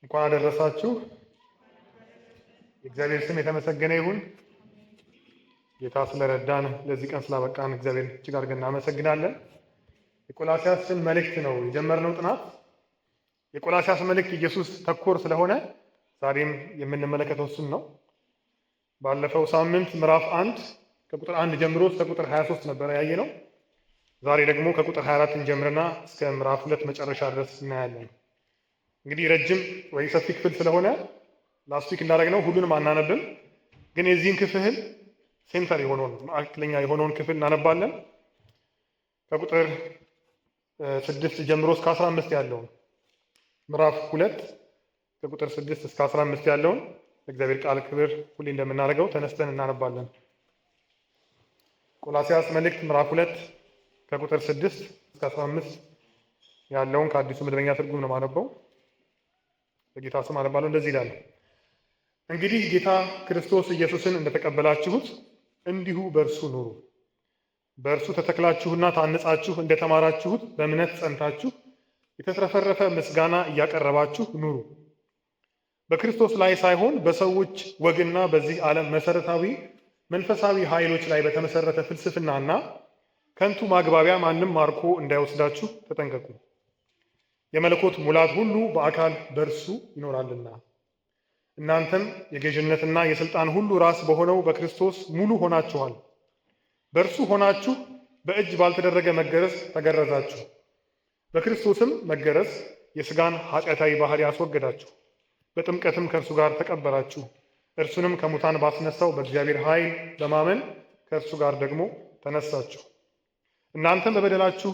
እንኳን አደረሳችሁ። የእግዚአብሔር ስም የተመሰገነ ይሁን። ጌታ ስለረዳን ለዚህ ቀን ስላበቃን እግዚአብሔር እጅግ አድርገን እናመሰግናለን። የቆላስይስን መልእክት ነው የጀመርነው ጥናት። የቆላስይስ መልእክት ኢየሱስ ተኮር ስለሆነ ዛሬም የምንመለከተው እሱን ነው። ባለፈው ሳምንት ምዕራፍ 1 ከቁጥር 1 ጀምሮ እስከ ቁጥር 23 ነበረ ያየነው። ዛሬ ደግሞ ከቁጥር 24 እንጀምርና እስከ ምዕራፍ 2 መጨረሻ ድረስ እናያለን። እንግዲህ ረጅም ወይ ሰፊ ክፍል ስለሆነ ላስት ዊክ እንዳደረግነው ሁሉንም አናነብም፣ ግን የዚህን ክፍል ሴንተር የሆነውን ማዕከለኛ የሆነውን ክፍል እናነባለን። ከቁጥር 6 ጀምሮ እስከ 15 ያለውን ምዕራፍ 2 ከቁጥር 6 እስከ 15 ያለውን ለእግዚአብሔር ቃል ክብር ሁሌ እንደምናደርገው ተነስተን እናነባለን። ቆላስይስ መልእክት ምዕራፍ 2 ከቁጥር 6 እስከ 15 ያለውን ከአዲሱ መደበኛ ትርጉም ነው የማነበው። በጌታ ስም አነባለሁ። እንደዚህ ይላል። እንግዲህ ጌታ ክርስቶስ ኢየሱስን እንደተቀበላችሁት እንዲሁ በእርሱ ኑሩ። በእርሱ ተተክላችሁና ታንጻችሁ እንደተማራችሁት በእምነት ጸንታችሁ የተትረፈረፈ ምስጋና እያቀረባችሁ ኑሩ። በክርስቶስ ላይ ሳይሆን በሰዎች ወግና በዚህ ዓለም መሰረታዊ መንፈሳዊ ኃይሎች ላይ በተመሰረተ ፍልስፍናና ከንቱ ማግባቢያ ማንም ማርኮ እንዳይወስዳችሁ ተጠንቀቁ። የመለኮት ሙላት ሁሉ በአካል በእርሱ ይኖራልና እናንተም የገዥነትና የሥልጣን ሁሉ ራስ በሆነው በክርስቶስ ሙሉ ሆናችኋል። በእርሱ ሆናችሁ በእጅ ባልተደረገ መገረዝ ተገረዛችሁ። በክርስቶስም መገረዝ የሥጋን ኃጢአታዊ ባህሪ አስወገዳችሁ። በጥምቀትም ከእርሱ ጋር ተቀበራችሁ። እርሱንም ከሙታን ባስነሳው በእግዚአብሔር ኃይል በማመን ከእርሱ ጋር ደግሞ ተነሳችሁ። እናንተም በበደላችሁ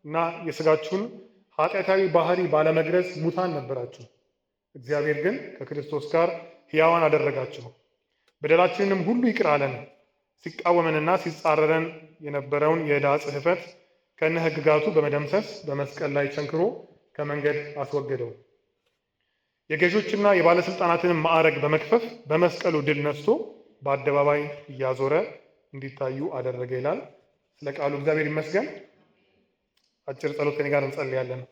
እና የሥጋችሁን ኃጢአታዊ ባህሪ ባለመግረዝ ሙታን ነበራችሁ። እግዚአብሔር ግን ከክርስቶስ ጋር ሕያዋን አደረጋችሁ። በደላችንንም ሁሉ ይቅር አለን። ሲቃወመንና ሲጻረረን የነበረውን የዕዳ ጽሕፈት ከነ ሕግጋቱ በመደምሰስ በመስቀል ላይ ቸንክሮ ከመንገድ አስወገደው። የገዦችና የባለሥልጣናትንም ማዕረግ በመክፈፍ በመስቀሉ ድል ነስቶ በአደባባይ እያዞረ እንዲታዩ አደረገ ይላል። ስለ ቃሉ እግዚአብሔር ይመስገን። አጭር ጸሎት ከኔ ጋር እንጸልያለን።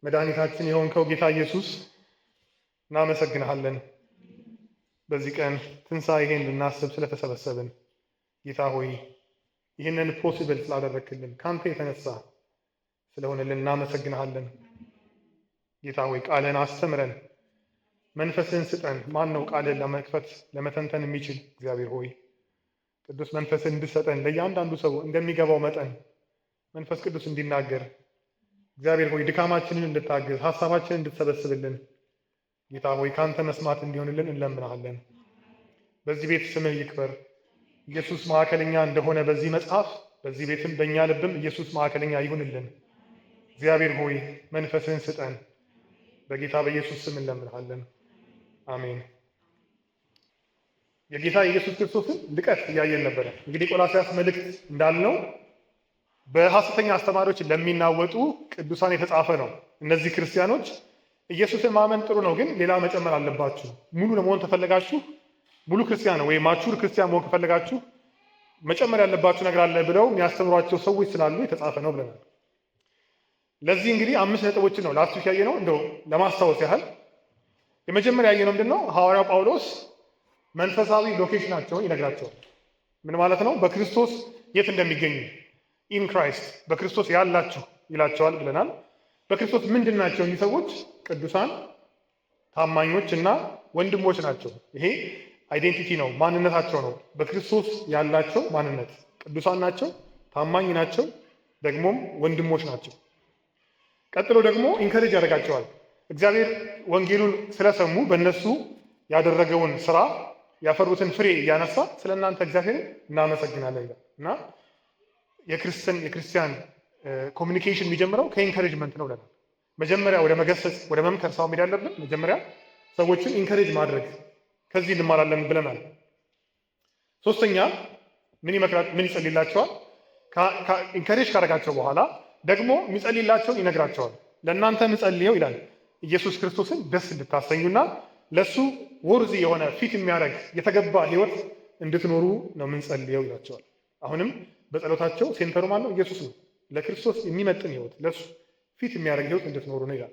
መድኃኒታችን የሆንከው ጌታ ኢየሱስ እናመሰግንሃለን። በዚህ ቀን ትንሣኤህን ልናስብ ስለተሰበሰብን ጌታ ሆይ ይህንን ፖሲብል ስላደረግክልን ከአንተ የተነሳ ስለሆነልን እናመሰግንሃለን። ጌታ ሆይ ቃልን አስተምረን፣ መንፈስን ስጠን። ማን ነው ቃልን ለመክፈት ለመተንተን የሚችል? እግዚአብሔር ሆይ ቅዱስ መንፈስን እንድሰጠን ለእያንዳንዱ ሰው እንደሚገባው መጠን መንፈስ ቅዱስ እንዲናገር እግዚአብሔር ሆይ ድካማችንን እንድታግዝ ሐሳባችንን እንድትሰበስብልን ጌታ ሆይ ካንተ መስማት እንዲሆንልን እንለምናሃለን። በዚህ ቤት ስምህ ይክበር። ኢየሱስ ማዕከለኛ እንደሆነ በዚህ መጽሐፍ በዚህ ቤትም በእኛ ልብም ኢየሱስ ማዕከለኛ ይሁንልን። እግዚአብሔር ሆይ መንፈስህን ስጠን። በጌታ በኢየሱስ ስም እንለምናሃለን። አሜን። የጌታ የኢየሱስ ክርስቶስን ልቀት እያየን ነበረ። እንግዲህ ቆላስይስ መልእክት እንዳልነው በሐሰተኛ አስተማሪዎች ለሚናወጡ ቅዱሳን የተጻፈ ነው። እነዚህ ክርስቲያኖች ኢየሱስን ማመን ጥሩ ነው፣ ግን ሌላ መጨመር አለባችሁ። ሙሉ ለመሆን ተፈለጋችሁ፣ ሙሉ ክርስቲያን ወይ ማቹር ክርስቲያን መሆን ከፈለጋችሁ መጨመር ያለባችሁ ነገር አለ ብለው የሚያስተምሯቸው ሰዎች ስላሉ የተጻፈ ነው ብለናል። ለዚህ እንግዲህ 5 ነጥቦችን ነው ላስት ዊክ ያየነው። እንደው ለማስታወስ ያህል የመጀመሪያ ያየነው ምንድነው? ሐዋርያው ጳውሎስ መንፈሳዊ ሎኬሽናቸውን ይነግራቸዋል። ምን ማለት ነው? በክርስቶስ የት እንደሚገኙ ኢን ክራይስት በክርስቶስ ያላችሁ ይላቸዋል ብለናል። በክርስቶስ ምንድን ናቸው እኚህ ሰዎች? ቅዱሳን፣ ታማኞች እና ወንድሞች ናቸው። ይሄ አይዴንቲቲ ነው፣ ማንነታቸው ነው። በክርስቶስ ያላቸው ማንነት ቅዱሳን ናቸው፣ ታማኝ ናቸው፣ ደግሞም ወንድሞች ናቸው። ቀጥሎ ደግሞ ኢንከሬጅ ያደርጋቸዋል። እግዚአብሔር ወንጌሉን ስለሰሙ በእነሱ ያደረገውን ስራ ያፈሩትን ፍሬ እያነሳ ስለ እናንተ እግዚአብሔር እናመሰግናለን እና የክርስቲያን ኮሚኒኬሽን የሚጀምረው ከኢንከሬጅመንት ነው ብለናል። መጀመሪያ ወደ መገሰጽ ወደ መምከር ሰው መሄድ ያለብን መጀመሪያ ሰዎችን ኢንከሬጅ ማድረግ፣ ከዚህ እንማራለን ብለናል። ሶስተኛ ምን ይመክራል? ምን ይጸልይላቸዋል? ኢንከሬጅ ካደረጋቸው በኋላ ደግሞ የሚጸልይላቸውን ይነግራቸዋል። ለእናንተ ምጸልየው ይላል ኢየሱስ ክርስቶስን ደስ እንድታሰኙና ለሱ ወርዚ የሆነ ፊት የሚያደርግ የተገባ ህይወት እንድትኖሩ ነው ምንጸልየው ይላቸዋል። አሁንም በጸሎታቸው ሴንተሩ ማለት ነው ኢየሱስ ነው። ለክርስቶስ የሚመጥን ህይወት ለሱ ፊት የሚያደርግ ህይወት እንድትኖሩ ነው ይላል።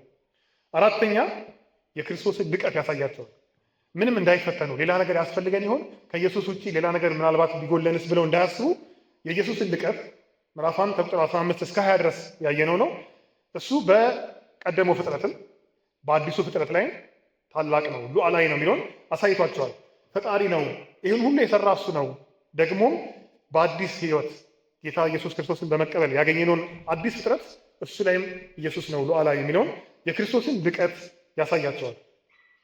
አራተኛ የክርስቶስን ልቀት ያሳያቸዋል። ምንም እንዳይፈተኑ ሌላ ነገር ያስፈልገን ይሆን ከኢየሱስ ውጭ ሌላ ነገር ምናልባት ቢጎለንስ ብለው እንዳያስቡ የኢየሱስን ልቀት ምዕራፍ 1 ከቁጥር 15 እስከ 20 ድረስ ያየነው ነው። እሱ በቀደመው ፍጥረትም በአዲሱ ፍጥረት ላይ ታላቅ ነው፣ ሉዓላዊ ነው የሚለውን አሳይቷቸዋል። ፈጣሪ ነው፣ ይህን ሁሉ የሰራ እሱ ነው። ደግሞም በአዲስ ሕይወት ጌታ ኢየሱስ ክርስቶስን በመቀበል ያገኘነውን አዲስ ፍጥረት እሱ ላይም ኢየሱስ ነው ሉዓላዊ የሚለውን የክርስቶስን ልቀት ያሳያቸዋል።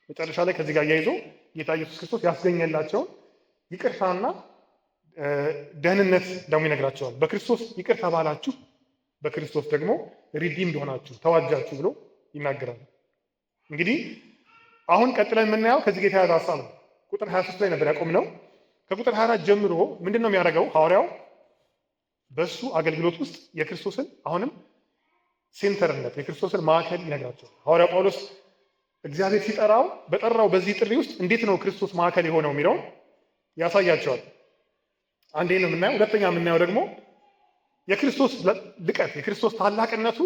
መጨረሻ ላይ ከዚህ ጋር እያይዞ ጌታ ኢየሱስ ክርስቶስ ያስገኘላቸውን ይቅርታና ደህንነት ደግሞ ይነግራቸዋል። በክርስቶስ ይቅር ተባላችሁ፣ በክርስቶስ ደግሞ ሪዲምድ ሆናችሁ ተዋጃችሁ ብሎ ይናገራል። እንግዲህ አሁን ቀጥለን የምናየው ከዚህ ጋር የተያያዘ ሀሳብ ነው። ቁጥር 23 ላይ ነበር ያቆምነው። ከቁጥር 24 ጀምሮ ምንድን ነው የሚያደርገው ሐዋርያው? በእሱ አገልግሎት ውስጥ የክርስቶስን አሁንም ሴንተርነት የክርስቶስን ማዕከል ይነግራቸዋል። ሐዋርያው ጳውሎስ እግዚአብሔር ሲጠራው በጠራው በዚህ ጥሪ ውስጥ እንዴት ነው ክርስቶስ ማዕከል የሆነው የሚለውን ያሳያቸዋል። አንዴ ነው የምናየው። ሁለተኛ የምናየው ደግሞ የክርስቶስ ልቀት የክርስቶስ ታላቅነቱ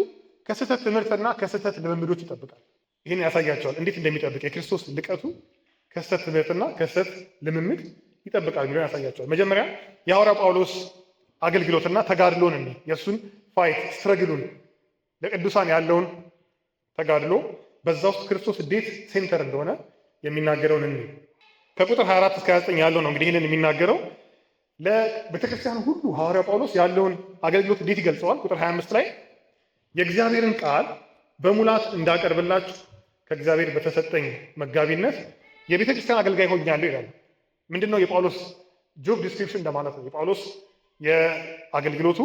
ከስህተት ትምህርትና ከስህተት ልምምዶች ይጠብቃል። ይህን ያሳያቸዋል እንዴት እንደሚጠብቅ የክርስቶስ ልቀቱ ከስህተት ትምህርትና ከስህተት ልምምድ ይጠብቃል የሚለውን ያሳያቸዋል። መጀመሪያ የሐዋርያው ጳውሎስ አገልግሎትና ተጋድሎን የእሱን ፋይት ስትረግሉን ለቅዱሳን ያለውን ተጋድሎ በዛ ውስጥ ክርስቶስ እንዴት ሴንተር እንደሆነ የሚናገረውን ከቁጥር 24 እስከ 29 ያለው ነው። እንግዲህ ይህንን የሚናገረው ለቤተክርስቲያን ሁሉ ሐዋርያው ጳውሎስ ያለውን አገልግሎት እንዴት ይገልጸዋል? ቁጥር 25 ላይ የእግዚአብሔርን ቃል በሙላት እንዳቀርብላችሁ ከእግዚአብሔር በተሰጠኝ መጋቢነት የቤተክርስቲያን አገልጋይ ሆኛለሁ ይላል። ምንድነው የጳውሎስ ጆብ ዲስክሪፕሽን እንደማለት ነው። የጳውሎስ የአገልግሎቱ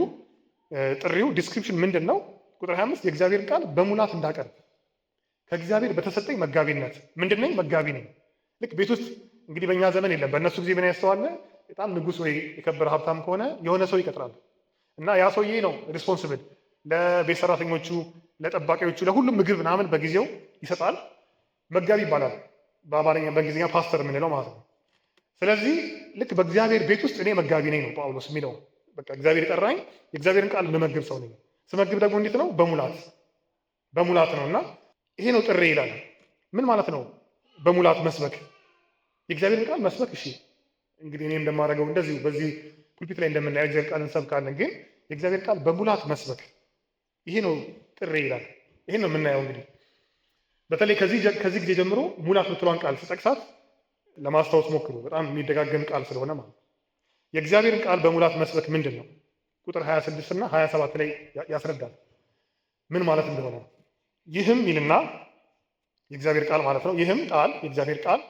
ጥሪው ዲስክሪፕሽን ምንድን ነው? ቁጥር 25 የእግዚአብሔርን ቃል በሙላት እንዳቀርብ ከእግዚአብሔር በተሰጠኝ መጋቢነት። ምንድን ነኝ? መጋቢ ነኝ። ልክ ቤት ውስጥ እንግዲህ በእኛ ዘመን የለም፣ በእነሱ ጊዜ ምን ያስተዋለ በጣም ንጉሥ ወይ የከበረ ሀብታም ከሆነ የሆነ ሰው ይቀጥራል እና ያ ሰውዬ ነው ሪስፖንስብል ለቤት ሰራተኞቹ፣ ለጠባቂዎቹ፣ ለሁሉም ምግብ ምናምን በጊዜው ይሰጣል። መጋቢ ይባላል። በአማርኛ በእንግሊዝኛ ፓስተር የምንለው ማለት ነው። ስለዚህ ልክ በእግዚአብሔር ቤት ውስጥ እኔ መጋቢ ነኝ ነው ጳውሎስ የሚለው። በቃ እግዚአብሔር የጠራኝ የእግዚአብሔርን ቃል ልመግብ ሰው ነኝ። ስመግብ ደግሞ እንዴት ነው? በሙላት ነው። እና ይሄ ነው ጥሪ ይላል። ምን ማለት ነው በሙላት መስበክ? የእግዚአብሔርን ቃል መስበክ። እሺ እንግዲህ እኔ እንደማደርገው እንደዚሁ በዚህ ፑልፒት ላይ እንደምናየው የእግዚአብሔር ቃል እንሰብካለን። ግን የእግዚአብሔር ቃል በሙላት መስበክ ይሄ ነው ጥሪ ይላል። ይሄ ነው የምናየው። እንግዲህ በተለይ ከዚህ ጊዜ ጀምሮ ሙላት ምትሏን ቃል ስጠቅሳት ለማስታወስ ሞክሩ። በጣም የሚደጋገም ቃል ስለሆነ ማለት ነው። የእግዚአብሔርን ቃል በሙላት መስበክ ምንድን ነው? ቁጥር 26 እና 27 ላይ ያስረዳል ምን ማለት እንደሆነ። ይህም ይልና የእግዚአብሔር ቃል ማለት ነው። ይህም ቃል የእግዚአብሔር ቃል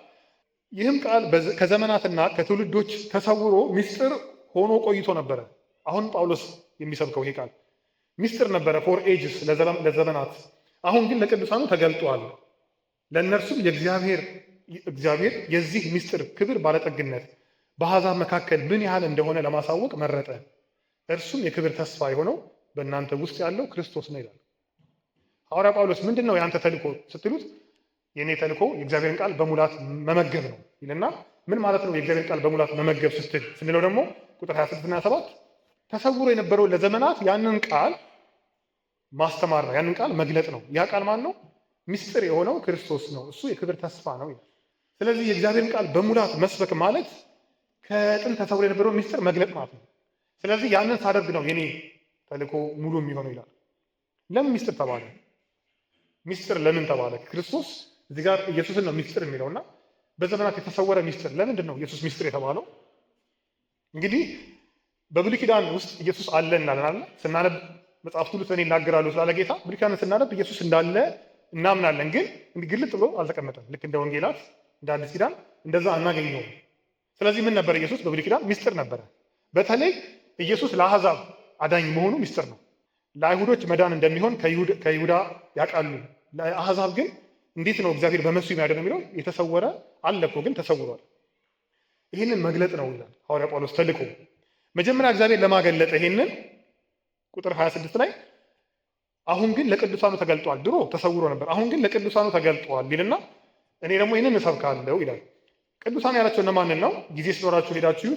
ከዘመናትና ከትውልዶች ተሰውሮ ምስጢር ሆኖ ቆይቶ ነበረ። አሁን ጳውሎስ የሚሰብከው ይሄ ቃል ምስጢር ነበረ ፎር ኤጅስ ለዘመናት። አሁን ግን ለቅዱሳኑ ተገልጧል። ለእነርሱም እግዚአብሔር የዚህ ምስጢር ክብር ባለጠግነት በአሕዛብ መካከል ምን ያህል እንደሆነ ለማሳወቅ መረጠ። እርሱም የክብር ተስፋ የሆነው በእናንተ ውስጥ ያለው ክርስቶስ ነው ይላል ሐዋርያ ጳውሎስ። ምንድን ነው የአንተ ተልእኮ ስትሉት የእኔ ተልእኮ የእግዚአብሔርን ቃል በሙላት መመገብ ነው ይልና ምን ማለት ነው የእግዚአብሔር ቃል በሙላት መመገብ ስንለው ደግሞ ቁጥር 26 እና 27 ተሰውሮ የነበረው ለዘመናት ያንን ቃል ማስተማር ነው፣ ያንን ቃል መግለጥ ነው። ያ ቃል ማን ነው? ምስጢር የሆነው ክርስቶስ ነው። እሱ የክብር ተስፋ ነው ይላል። ስለዚህ የእግዚአብሔርን ቃል በሙላት መስበክ ማለት ከጥንት ተሰውሮ የነበረው ምስጢር መግለጥ ማለት ነው። ስለዚህ ያንን ሳደርግ ነው የኔ ተልእኮ ሙሉ የሚሆነው ይላል። ለምን ምስጢር ተባለ? ምስጢር ለምን ተባለ? ክርስቶስ እዚህ ጋር ኢየሱስን ነው ምስጢር የሚለውና በዘመናት የተሰወረ ምስጢር ለምንድን ነው ኢየሱስ ምስጢር የተባለው? እንግዲህ በብሉይ ኪዳን ውስጥ ኢየሱስ አለ እናለን። ስናነብ መጽሐፍት ሁሉ ስለኔ ይናገራሉ ስላለ ጌታ ብሉይ ኪዳንን ስናነብ ኢየሱስ እንዳለ እናምናለን። ግን ግልጥ ብሎ አልተቀመጠም። ልክ እንደ ወንጌላት እንደ አዲስ ኪዳን እንደዛ አናገኘውም። ስለዚህ ምን ነበር ኢየሱስ? በብሉይ ኪዳን ምስጢር ነበረ። በተለይ ኢየሱስ ለአሕዛብ አዳኝ መሆኑ ምስጢር ነው። ለአይሁዶች መዳን እንደሚሆን ከይሁዳ ያውቃሉ። ለአሕዛብ ግን እንዴት ነው እግዚአብሔር በመሱ የሚያደርግ የሚለው የተሰወረ አለ እኮ ግን ተሰውሯል። ይህንን መግለጥ ነው ይላል ሐዋርያ ጳውሎስ ተልእኮ። መጀመሪያ እግዚአብሔር ለማገለጠ ይህንን ቁጥር 26 ላይ አሁን ግን ለቅዱሳኑ ተገልጧል። ድሮ ተሰውሮ ነበር፣ አሁን ግን ለቅዱሳኑ ተገልጧል ይልና እኔ ደግሞ ይህንን እሰብካለሁ ይላል። ቅዱሳን ያላቸው እነማንን ነው? ጊዜ ሲኖራችሁ ሄዳችሁ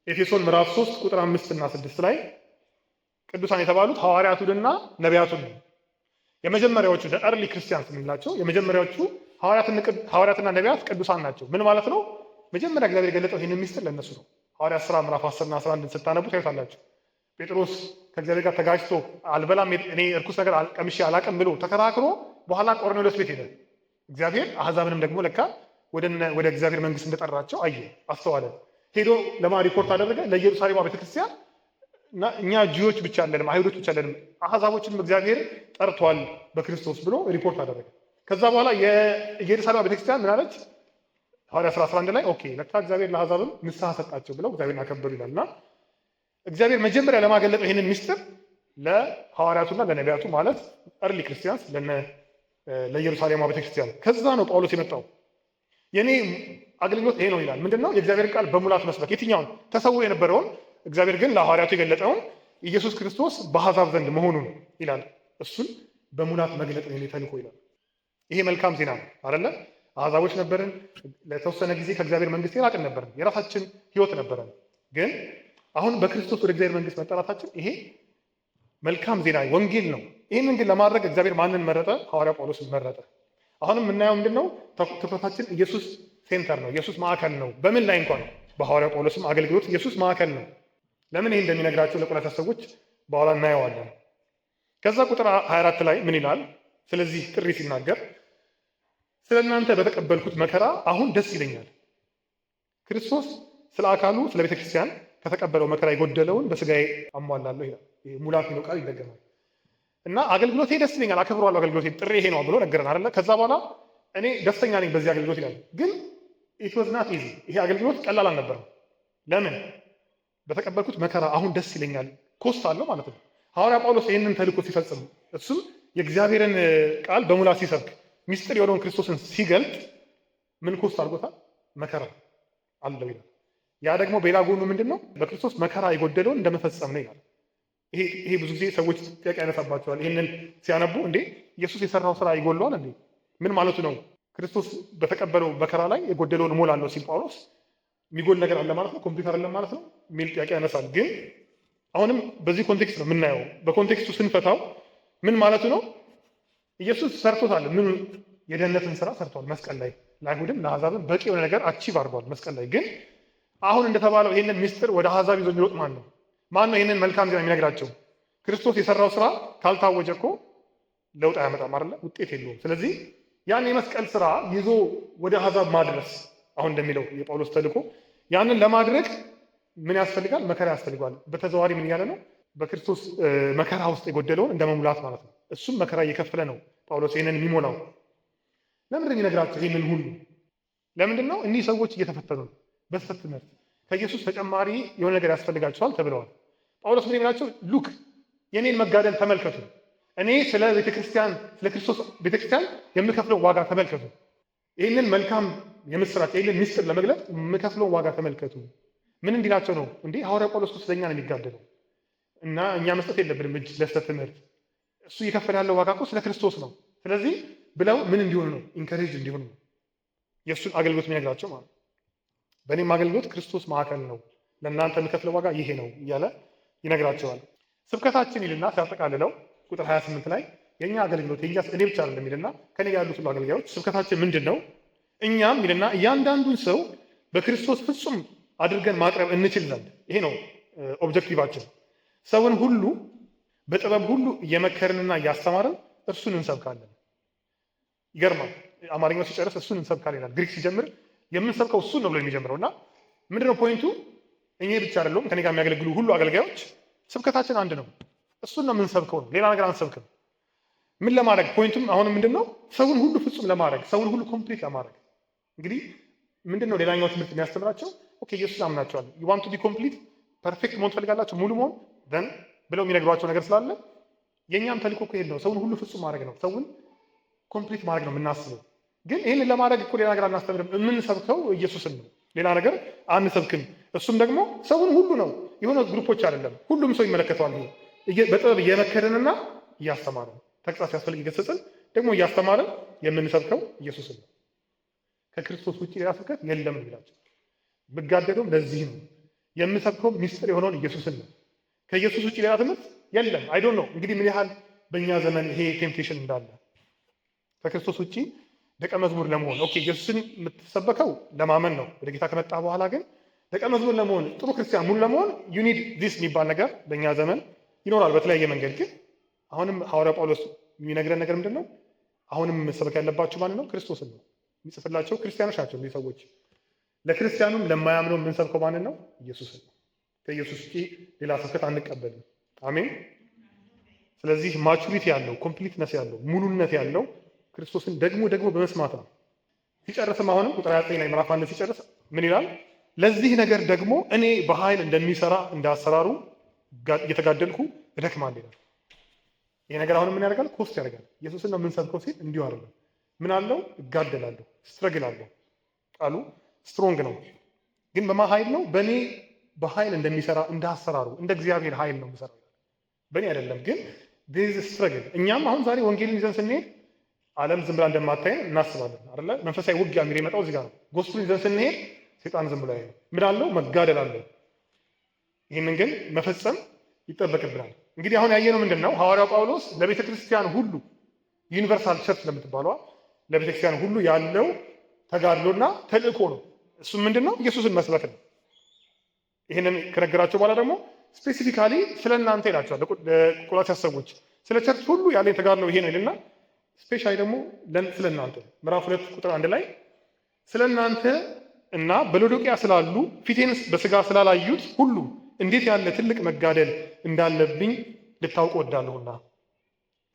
ኤፌሶን ምዕራፍ 3 ቁጥር 5 እና 6 ላይ ቅዱሳን የተባሉት ሐዋርያቱንና ነቢያቱን ነው። የመጀመሪያዎቹ ኤርሊ ክርስቲያንስ የምንላቸው የመጀመሪያዎቹ ሐዋርያትና ነቢያት ቅዱሳን ናቸው። ምን ማለት ነው? መጀመሪያ እግዚአብሔር የገለጠው ይህንን ሚስጥር ለእነሱ ነው። ሐዋርያት ሥራ ምዕራፍ 10 እና 11 ስታነቡ ታዩታላችሁ። ጴጥሮስ ከእግዚአብሔር ጋር ተጋጭቶ አልበላም እኔ እርኩስ ነገር ቀምሼ አላቅም ብሎ ተከራክሮ በኋላ ቆርኔሌዎስ ቤት ሄደ። እግዚአብሔር አሕዛብንም ደግሞ ለካ ወደ እግዚአብሔር መንግስት እንደጠራቸው አየ፣ አስተዋለ። ሄዶ ለማን ሪፖርት አደረገ? ለኢየሩሳሌም ቤተክርስቲያን እና እኛ ጅዎች ብቻ አለንም አይሁዶች ብቻ አለንም አሕዛቦችንም እግዚአብሔር ጠርቷል በክርስቶስ ብሎ ሪፖርት አደረገ። ከዛ በኋላ የኢየሩሳሌም ቤተክርስቲያን ምን አለች? ሐዋርያት ሥራ 11 ላይ ኦኬ ለካ እግዚአብሔር ለአሕዛብም ንስሐ ሰጣቸው ብለው እግዚአብሔርን አከበሩ ይላል። እና እግዚአብሔር መጀመሪያ ለማገለጠው ይህንን ሚስጥር ለሐዋርያቱና ለነቢያቱ ማለት እርሊ ክርስቲያንስ ለኢየሩሳሌም ቤተክርስቲያን። ከዛ ነው ጳውሎስ የመጣው። የኔ አገልግሎት ይሄ ነው ይላል። ምንድነው? የእግዚአብሔር ቃል በሙላት መስበክ። የትኛውን? ተሰውሮ የነበረውን እግዚአብሔር ግን ለሐዋርያቱ የገለጠውን ኢየሱስ ክርስቶስ በአሕዛብ ዘንድ መሆኑን ይላል። እሱን በሙላት መግለጥ ነው የኔ ተልእኮ ይላል። ይሄ መልካም ዜና ነው አይደለ? አሕዛቦች ነበርን፣ ለተወሰነ ጊዜ ከእግዚአብሔር መንግስት የራቅን ነበርን፣ የራሳችን ህይወት ነበረን። ግን አሁን በክርስቶስ ወደ እግዚአብሔር መንግስት መጠራታችን ይሄ መልካም ዜና ወንጌል ነው። ይህንን ግን ለማድረግ እግዚአብሔር ማንን መረጠ? ሐዋርያ ጳውሎስን መረጠ። አሁንም የምናየው ምንድነው? ትኩረታችን ኢየሱስ ሴንተር ነው፣ ኢየሱስ ማዕከል ነው። በምን ላይ እንኳን በሐዋርያ ጳውሎስም አገልግሎት ኢየሱስ ማዕከል ነው። ለምን ይሄ እንደሚነግራቸው ለቆላስይስ ሰዎች በኋላ እናየዋለን። ከዛ ቁጥር 24 ላይ ምን ይላል? ስለዚህ ጥሪ ሲናገር ስለ እናንተ በተቀበልኩት መከራ አሁን ደስ ይለኛል። ክርስቶስ ስለ አካሉ ስለ ቤተ ክርስቲያን ከተቀበለው መከራ የጎደለውን በስጋዬ አሟላለሁ ይላል። ሙላት የሚለው ቃል ይደገማል። እና አገልግሎቴ ደስ ይለኛል፣ አከብረዋለሁ፣ አገልግሎቴ ጥሪ ይሄ ነው ብሎ ነገረን አይደለ? ከዛ በኋላ እኔ ደስተኛ ነኝ በዚህ አገልግሎት ይላል። ግን ኢት ዋዝ ናት ኢዚ። ይሄ አገልግሎት ቀላል አልነበረም። ለምን? በተቀበልኩት መከራ አሁን ደስ ይለኛል። ኮስት አለው ማለት ነው። ሐዋርያ ጳውሎስ ይህንን ተልእኮ ሲፈጽም እሱም የእግዚአብሔርን ቃል በሙላት ሲሰብክ ሚስጥር የሆነውን ክርስቶስን ሲገልጥ ምን ኮስት አድርጎታል? መከራ አለው ይላል። ያ ደግሞ በሌላ ጎኑ ምንድን ነው? በክርስቶስ መከራ የጎደለውን እንደመፈጸም ነው ይላል። ይሄ ብዙ ጊዜ ሰዎች ጥያቄ ያነሳባቸዋል። ይህንን ሲያነቡ እንዴ ኢየሱስ የሰራው ስራ ይጎለዋል እንዴ? ምን ማለቱ ነው? ክርስቶስ በተቀበለው መከራ ላይ የጎደለውን እሞላለሁ ሲል ጳውሎስ የሚጎል ነገር አለ ማለት ነው? ኮምፕሊት አይደለም ማለት ነው የሚል ጥያቄ ያነሳል። ግን አሁንም በዚህ ኮንቴክስት ነው የምናየው። በኮንቴክስቱ ስንፈታው ምን ማለቱ ነው? ኢየሱስ ሰርቶታል። ምን የደህንነትን ስራ ሰርቷል መስቀል ላይ። ለአይሁድም ለአሕዛብም በቂ የሆነ ነገር አቺቭ አድርጓል መስቀል ላይ። ግን አሁን እንደተባለው ይህንን ሚስጥር ወደ አሕዛብ ይዞ የሚሮጥ ማን ነው? ማን ነው ይህንን መልካም ዜና የሚነግራቸው? ክርስቶስ የሰራው ስራ ካልታወጀ እኮ ለውጥ አያመጣም አይደለ? ውጤት የለውም። ስለዚህ ያን የመስቀል ስራ ይዞ ወደ አሕዛብ ማድረስ አሁን እንደሚለው የጳውሎስ ተልእኮ ያንን ለማድረግ ምን ያስፈልጋል? መከራ ያስፈልጋል። በተዘዋዋሪ ምን እያለ ነው? በክርስቶስ መከራ ውስጥ የጎደለውን እንደ መሙላት ማለት ነው። እሱም መከራ እየከፈለ ነው ጳውሎስ ይህንን የሚሞላው። ለምንድን ነው የሚነግራቸው ይህንን ሁሉ? ለምንድን ነው? እኒህ ሰዎች እየተፈተኑ ነው በስህተት ትምህርት። ከኢየሱስ ተጨማሪ የሆነ ነገር ያስፈልጋቸዋል ተብለዋል። ጳውሎስ ምን የሚላቸው? ሉክ የኔን መጋደል ተመልከቱ። እኔ ስለ ቤተክርስቲያን ስለ ክርስቶስ ቤተክርስቲያን የምከፍለው ዋጋ ተመልከቱ። ይህንን መልካም የምስራች ይህንን ሚስጥር ለመግለጥ የምከፍለውን ዋጋ ተመልከቱ። ምን እንዲላቸው ነው? እንዲህ ሐዋርያ ጳውሎስ ስለኛ ነው የሚጋደለው እና እኛ መስጠት የለብንም እጅ ለስህተት ትምህርት። እሱ እየከፈለ ያለው ዋጋ እኮ ስለ ክርስቶስ ነው። ስለዚህ ብለው ምን እንዲሆኑ ነው? ኢንከሬጅ እንዲሆኑ ነው የእሱን አገልግሎት የሚነግራቸው ማለት ነው። በእኔም አገልግሎት ክርስቶስ ማዕከል ነው፣ ለእናንተ የምከፍለው ዋጋ ይሄ ነው እያለ ይነግራቸዋል። ስብከታችን ይልና ሲያጠቃልለው ቁጥር 28 ላይ የእኛ አገልግሎት እኔ ብቻ አይደለም ይልና ከኔ ጋር ያሉት ሁሉ አገልጋዮች ስብከታችን ምንድን ነው? እኛም ይልና እያንዳንዱን ሰው በክርስቶስ ፍጹም አድርገን ማቅረብ እንችል ዘንድ ይሄ ነው ኦብጀክቲቫችን። ሰውን ሁሉ በጥበብ ሁሉ እየመከርንና እያስተማርን እርሱን እንሰብካለን። ይገርማል። አማርኛው ሲጨርስ እሱን እንሰብካለን ይላል። ግሪክ ሲጀምር የምንሰብከው እሱን ነው ብሎ የሚጀምረው እና ምንድነው ፖይንቱ? እኔ ብቻ አይደለም ከኔ ጋር የሚያገለግሉ ሁሉ አገልጋዮች ስብከታችን አንድ ነው። እሱን ነው የምንሰብከው ነው። ሌላ ነገር አንሰብክም። ምን ለማድረግ? ፖይንቱም አሁንም ምንድነው? ሰውን ሁሉ ፍጹም ለማድረግ፣ ሰውን ሁሉ ኮምፕሊት ለማድረግ። እንግዲህ ምንድነው ሌላኛው ትምህርት የሚያስተምራቸው? ኦኬ ኢየሱስ አምናቸዋል። ዩ ዋንት ቱ ቢ ኮምፕሊት ፐርፌክት መሆን ትፈልጋላችሁ፣ ሙሉ መሆን ደን ብለው የሚነግሯቸው ነገር ስላለ የእኛም ተልእኮ እኮ ይሄን ነው። ሰውን ሁሉ ፍጹም ማድረግ ነው። ሰውን ኮምፕሊት ማድረግ ነው የምናስበው። ግን ይህንን ለማድረግ እኮ ሌላ ነገር አናስተምርም። የምንሰብከው ኢየሱስን ነው። ሌላ ነገር አንሰብክም። እሱም ደግሞ ሰውን ሁሉ ነው። የሆነ ግሩፖች አይደለም፣ ሁሉም ሰው ይመለከተዋል። በጥበብ እየመከርንና እያስተማርን ተግሳጽ ሲያስፈልግ እየገሰጽን ደግሞ እያስተማርን የምንሰብከው ኢየሱስን ነው። ከክርስቶስ ውጭ ሌላ ስብከት የለም ይላቸው። ብጋደደውም ለዚህ ነው የምሰብከው ሚስጥር የሆነውን ኢየሱስን ነው። ከኢየሱስ ውጭ ሌላ ትምህርት የለም። አይዶን ነው እንግዲህ ምን ያህል በእኛ ዘመን ይሄ ቴምፕቴሽን እንዳለ ከክርስቶስ ውጭ ደቀ መዝሙር ለመሆን ኦኬ፣ ኢየሱስን የምትሰበከው ለማመን ነው። ወደ ጌታ ከመጣ በኋላ ግን ደቀ መዝሙር ለመሆን ጥሩ ክርስቲያን ሙሉ ለመሆን ዩኒድ ዲስ የሚባል ነገር በእኛ ዘመን ይኖራል በተለያየ መንገድ። ግን አሁንም ሐዋርያው ጳውሎስ የሚነግረን ነገር ምንድን ነው? አሁንም መሰበክ ያለባቸው ማን ነው? ክርስቶስን ነው። የሚጽፍላቸው ክርስቲያኖች ናቸው እነዚህ ሰዎች። ለክርስቲያኑም ለማያምነው የምንሰብከው ማንን ነው? ኢየሱስን ነው። ከኢየሱስ ውጪ ሌላ ስብከት አንቀበልም። አሜን። ስለዚህ ማቹሪቲ ያለው ኮምፕሊትነስ ያለው ሙሉነት ያለው ክርስቶስን ደግሞ በመስማት ነው። ሲጨርስም አሁንም ቁጥር 29 ላይ ምዕራፍ 1 ሲጨርስ ምን ይላል? ለዚህ ነገር ደግሞ እኔ በኃይል እንደሚሰራ እንዳሰራሩ እየተጋደልኩ እደክማለሁ ይላል። ይሄ ነገር አሁንም ምን ያደርጋል? ኮስት ያደርጋል። ኢየሱስን ነው የምንሰብከው ሲል እንዲሁ አይደለም። ምን አለው? እጋደላለሁ፣ ስትረግል አለው። ቃሉ ስትሮንግ ነው፣ ግን በማን ኃይል ነው? በእኔ በኃይል እንደሚሰራ እንዳሰራሩ እንደ እግዚአብሔር ኃይል ነው የሚሰራው። በእኔ አይደለም፣ ግን ዴዝ ስትረግል። እኛም አሁን ዛሬ ወንጌልን ይዘን ስንሄድ ዓለም ዝም ብላ እንደማታየን እናስባለን አይደለ? መንፈሳዊ ውጊያ የሚመጣው እዚህ ጋር ነው። ጎስፑልን ይዘን ስንሄድ ሴጣን ዝም ብሎ ያየው ምን አለው? መጋደል አለው። ይህንን ግን መፈጸም ይጠበቅብናል። እንግዲህ አሁን ያየነው ምንድን ነው? ሐዋርያው ጳውሎስ ለቤተ ክርስቲያን ሁሉ ዩኒቨርሳል ቸርች ለምትባለዋ ለቤተ ክርስቲያን ሁሉ ያለው ተጋድሎና ተልእኮ ነው። እሱም ምንድን ነው? ኢየሱስን መስበክ ነው። ይህንን ከነገራቸው በኋላ ደግሞ ስፔሲፊካሊ ስለ እናንተ ይላቸዋል ለቆላስይስ ሰዎች። ስለ ቸርች ሁሉ ያለኝ ተጋድሎ ይሄ ነው ይልና ስፔሻሊ ደግሞ ስለ እናንተ ምዕራፍ 2 ቁጥር 1 ላይ ስለ እናንተ እና በሎዶቅያ ስላሉ ፊቴን በስጋ ስላላዩት ሁሉ እንዴት ያለ ትልቅ መጋደል እንዳለብኝ ልታውቁ ወዳለሁና።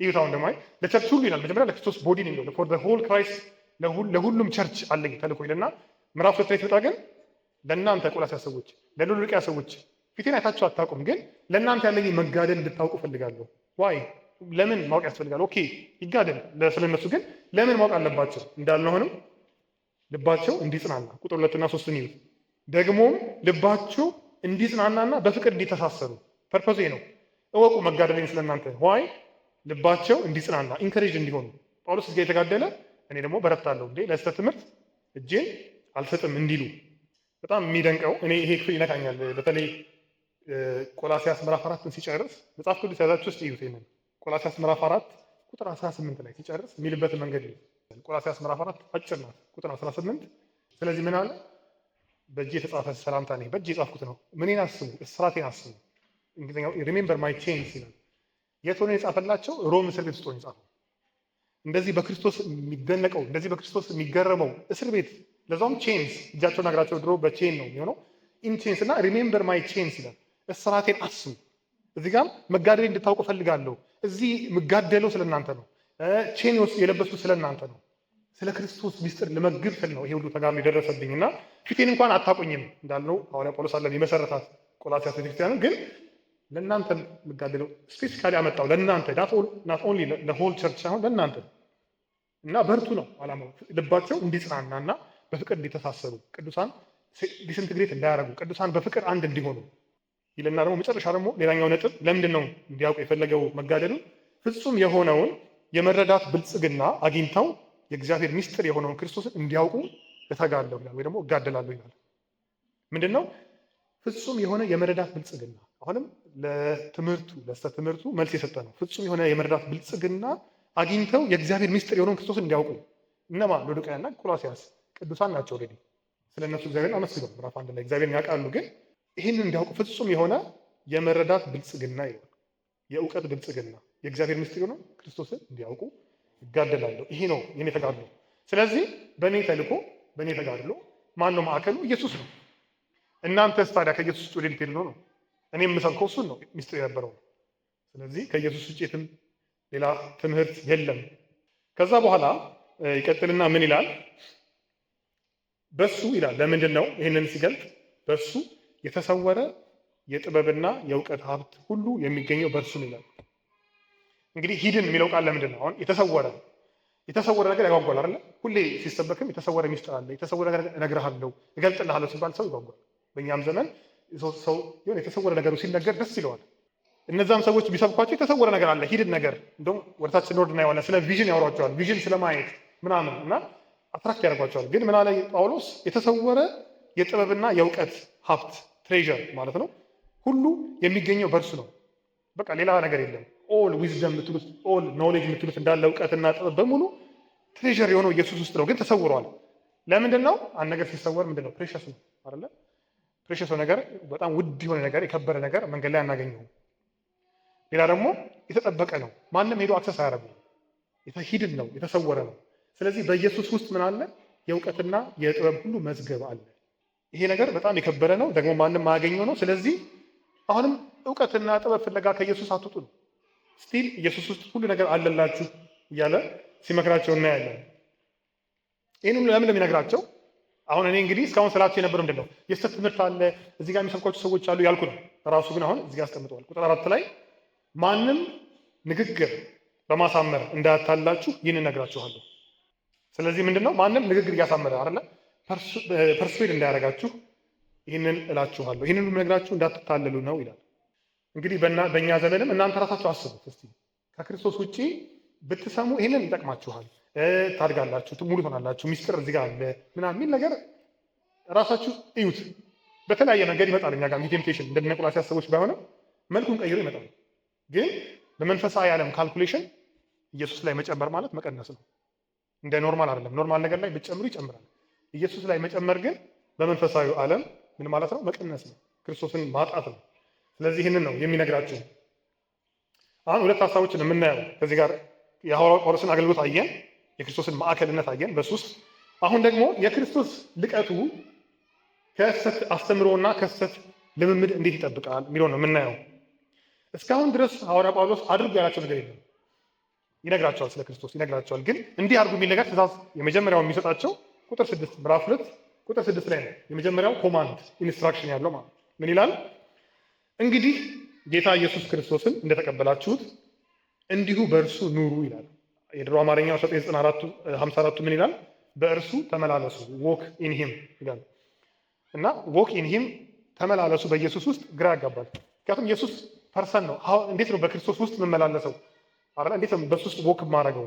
ይሁታውን ደግሞ ለቸርች ሁሉ ይላል። መጀመሪያ ለክርስቶስ ቦዲ ነው የሚለው ፎር ዘ ሆል ክራይስት ለሁሉም ቸርች አለኝ ተልእኮ ይልና ምዕራፍ 2 ላይ ሲመጣ ግን ለእናንተ ቆላስይስ ሰዎች፣ ለሎዶቅያ ሰዎች ፊቴን አይታችሁ አታውቁም፣ ግን ለእናንተ ያለኝ መጋደል እንድታውቁ ፈልጋለሁ። ዋይ ለምን ማወቅ ያስፈልጋል? ኦኬ ይጋደል ስለነሱ፣ ግን ለምን ማወቅ አለባቸው እንዳልነው ልባቸው እንዲጽናና ቁጥር 2 እና 3 ይዩት። ደግሞም ልባቸው እንዲጽናናና በፍቅር እንዲተሳሰሩ ፐርፐዙ ነው። እወቁ መጋደለኝ ስለእናንተ። ዋይ ልባቸው እንዲጽናና ኢንከሬጅ እንዲሆኑ። ጳውሎስ እዚህ የተጋደለ እኔ ደግሞ በረታለሁ እንዴ ለስህተት ትምህርት እጄን አልሰጥም እንዲሉ። በጣም የሚደንቀው እኔ ይሄ ክፍል ይነካኛል። በተለይ ቆላስይስ ምዕራፍ 4ን ሲጨርስ መጽሐፍ ቅዱስ ያዛችሁ ውስጥ ይዩት። ይሄንን ቆላስይስ ምዕራፍ 4 ቁጥር 18 ላይ ሲጨርስ የሚልበትን መንገድ ይዩት። ቆላስይስ ምዕራፍ 4 አጭር ናት። ቁጥር 18 ስለዚህ ምን አለ? በእጄ የተጻፈ ሰላምታ ነኝ፣ በእጄ የጻፍኩት ነው። ምንን አስቡ? እስራቴን አስቡ። እንግሊዝኛው ሪሜምበር ማይ ቼንስ ይላል። የት ሆኖ የጻፈላቸው? ሮም እስር ቤት ውስጥ ሆኖ የጻፈው። እንደዚህ በክርስቶስ የሚደነቀው እንደዚህ በክርስቶስ የሚገረመው እስር ቤት ለዛውም ቼንስ፣ እጃቸውና እግራቸው ድሮ በቼን ነው የሚሆነው። ኢን ቼንስ እና ሪሜምበር ማይ ቼንስ ይላል። እስራቴን አስቡ። እዚህ ጋር መጋደል እንድታውቁ ፈልጋለሁ። እዚህ የምጋደለው ስለእናንተ ነው። ቼን ውስጥ የለበሱት ስለእናንተ ነው። ስለ ክርስቶስ ሚስጥር ለመግብ ስል ነው ይሄ ሁሉ ተጋድሎ የደረሰብኝ እና ፊቴን እንኳን አታውቁኝም እንዳልነው ሐዋርያ ጳውሎስ አለ የመሰረታት ቆላስይስ ቤተክርስቲያን ግን ለእናንተ የምጋደለው ስፔሲፊካሊ አመጣው ለእናንተ ናት ኦንሊ ለሆል ቸርች ሳይሆን ለእናንተ እና በርቱ ነው ዓላማው። ልባቸው እንዲጽናናና በፍቅር እንዲተሳሰሩ ቅዱሳን ዲስኢንትግሬት እንዳያደርጉ ቅዱሳን በፍቅር አንድ እንዲሆኑ ይልና ደግሞ መጨረሻ ደግሞ ሌላኛው ነጥብ ለምንድን ነው እንዲያውቁ የፈለገው መጋደሉ? ፍጹም የሆነውን የመረዳት ብልጽግና አግኝተው የእግዚአብሔር ሚስጥር የሆነውን ክርስቶስን እንዲያውቁ እተጋለሁ ይላል፣ ወይ ደግሞ እጋደላለሁ ይላል። ምንድን ነው ፍጹም የሆነ የመረዳት ብልጽግና? አሁንም ለትምህርቱ ለስህተት ትምህርቱ መልስ የሰጠ ነው። ፍጹም የሆነ የመረዳት ብልጽግና አግኝተው የእግዚአብሔር ሚስጥር የሆነውን ክርስቶስን እንዲያውቁ። እነማ? ሎዶቅያና ቆላስይስ ቅዱሳን ናቸው። ኦልሬዲ ስለ እነሱ እግዚአብሔርን አመስግነው ምዕራፍ 1 ላይ እግዚአብሔርን ያውቃሉ፣ ግን ይህንን እንዲያውቁ ፍጹም የሆነ የመረዳት ብልጽግና ይላል። የእውቀት ብልጽግና የእግዚአብሔር ሚስጥር የሆነው ክርስቶስን እንዲያውቁ እጋደላለሁ። ይሄ ነው የኔ ተጋድሎ። ስለዚህ በእኔ ተልእኮ በእኔ ተጋድሎ ማን ነው ማዕከሉ? ኢየሱስ ነው። እናንተስ ታዲያ ከኢየሱስ ውጭ ወደ ልትሄዱ ነው? እኔ የምሰብከው እሱን ነው፣ ሚስጥር የነበረው። ስለዚህ ከኢየሱስ ውጭ የትም ሌላ ትምህርት የለም። ከዛ በኋላ ይቀጥልና ምን ይላል? በሱ ይላል። ለምንድን ነው ይህንን ሲገልጥ በሱ የተሰወረ የጥበብና የእውቀት ሀብት ሁሉ የሚገኘው በእርሱ ነው ይላል። እንግዲህ ሂድን የሚለው ቃል ለምንድን ነው? አሁን የተሰወረ ነገር ያጓጓል አይደለ? ሁሌ ሲሰበክም የተሰወረ ሚስጥር አለ፣ የተሰወረ ነገር እነግርሃለሁ፣ እገልጥልሃለሁ ሲባል ሰው ይጓጓል። በእኛም ዘመን ሰው የሆነ የተሰወረ ነገሩ ሲነገር ደስ ይለዋል። እነዛም ሰዎች ቢሰብኳቸው የተሰወረ ነገር አለ፣ ሂድን ነገር እንደውም ወደታች ኖርድና የሆነ ስለ ቪዥን ያወሯቸዋል፣ ቪዥን ስለማየት ምናምን እና አትራክት ያደርጓቸዋል። ግን ምን አለ ጳውሎስ? የተሰወረ የጥበብና የእውቀት ሀብት ትሬዠር ማለት ነው ሁሉ የሚገኘው በእርሱ ነው። በቃ ሌላ ነገር የለም። ኦል ዊዝደም የምትሉት ኦል ኖሌጅ የምትሉት እንዳለ እውቀትና ጥበብ በሙሉ ትሬዠር የሆነው ኢየሱስ ውስጥ ነው፣ ግን ተሰውሯል። ለምንድን ነው? አንድ ነገር ሲሰወር ምንድን ነው? ፕሬሸስ ነው አይደለ? ፕሬሸስ ነገር በጣም ውድ የሆነ ነገር፣ የከበረ ነገር መንገድ ላይ አናገኘውም። ሌላ ደግሞ የተጠበቀ ነው፣ ማንም ሄዶ አክሰስ አያደርገውም። ሂድን ነው፣ የተሰወረ ነው። ስለዚህ በኢየሱስ ውስጥ ምን አለ? የእውቀትና የጥበብ ሁሉ መዝገብ አለ። ይሄ ነገር በጣም የከበረ ነው፣ ደግሞ ማንም ማያገኘው ነው። ስለዚህ አሁንም እውቀትና ጥበብ ፍለጋ ከኢየሱስ አትውጡ ነው። ስቲል ኢየሱስ ውስጥ ሁሉ ነገር አለላችሁ እያለ ሲመክራቸው እናያለን። ይህን ሁሉ ለምን ለሚነግራቸው? አሁን እኔ እንግዲህ እስካሁን ስላቸው የነበረው ምንድን ነው? የስተት ትምህርት አለ፣ እዚህ ጋር የሚሰብኳቸው ሰዎች አሉ ያልኩ ነው። ራሱ ግን አሁን እዚህ ጋር አስቀምጠዋል። ቁጥር 4 ላይ ማንም ንግግር በማሳመር እንዳያታላችሁ ይህን እነግራችኋለሁ። ስለዚህ ምንድን ነው? ማንም ንግግር እያሳመረ አይደለ? ፐርስዌድ እንዳያደርጋችሁ ይህንን እላችኋለሁ። ይህንን ነግራችሁ እንዳትታለሉ ነው ይላል። እንግዲህ በእኛ ዘመንም እናንተ ራሳችሁ አስቡት እስቲ። ከክርስቶስ ውጪ ብትሰሙ ይህንን ይጠቅማችኋል፣ ታድጋላችሁ፣ ሙሉ ትሆናላችሁ፣ ሚስጥር እዚህ ጋር አለ ምናምን የሚል ነገር ራሳችሁ እዩት። በተለያየ መንገድ ይመጣል እኛ ጋር ቴምፕቴሽን፣ እንደነ ቆላስይስ ሰዎች ባይሆንም መልኩን ቀይሮ ይመጣል። ግን በመንፈሳዊ ዓለም ካልኩሌሽን ኢየሱስ ላይ መጨመር ማለት መቀነስ ነው። እንደ ኖርማል አይደለም። ኖርማል ነገር ላይ ብትጨምሩ ይጨምራል። ኢየሱስ ላይ መጨመር ግን በመንፈሳዊ ዓለም ምን ማለት ነው? መቀነስ ነው፣ ክርስቶስን ማጣት ነው። ስለዚህ ይህንን ነው የሚነግራችሁ። አሁን ሁለት ሀሳቦችን የምናየው ከዚህ ጋር የሐዋርያው ጳውሎስን አገልግሎት አየን፣ የክርስቶስን ማዕከልነት አየን በሱ ውስጥ። አሁን ደግሞ የክርስቶስ ልቀቱ ከሐሰት አስተምሮና ከሐሰት ልምምድ እንዴት ይጠብቃል የሚለው ነው የምናየው። እስካሁን ድረስ ሐዋርያው ጳውሎስ አድርጉ ያላቸው ነገር የለም። ይነግራቸዋል፣ ስለ ክርስቶስ ይነግራቸዋል። ግን እንዲህ አድርጉ የሚል ነገር ትእዛዝ የመጀመሪያው የሚሰጣቸው ቁጥር 6 ምዕራፍ 2 ቁጥር 6 ላይ ነው። የመጀመሪያው ኮማንድ ኢንስትራክሽን ያለው ማለት ምን ይላል? እንግዲህ ጌታ ኢየሱስ ክርስቶስን እንደተቀበላችሁት እንዲሁ በእርሱ ኑሩ ይላል። የድሮ አማርኛው 1954 ምን ይላል? በእርሱ ተመላለሱ፣ ዎክ ኢን ሂም ይላል። እና ዎክ ኢን ሂም ተመላለሱ በኢየሱስ ውስጥ ግራ ያጋባል። ምክንያቱም ኢየሱስ ፐርሰን ነው። እንዴት ነው በክርስቶስ ውስጥ የምመላለሰው አይደል? እንዴት ነው በሱ ውስጥ ዎክ የማደርገው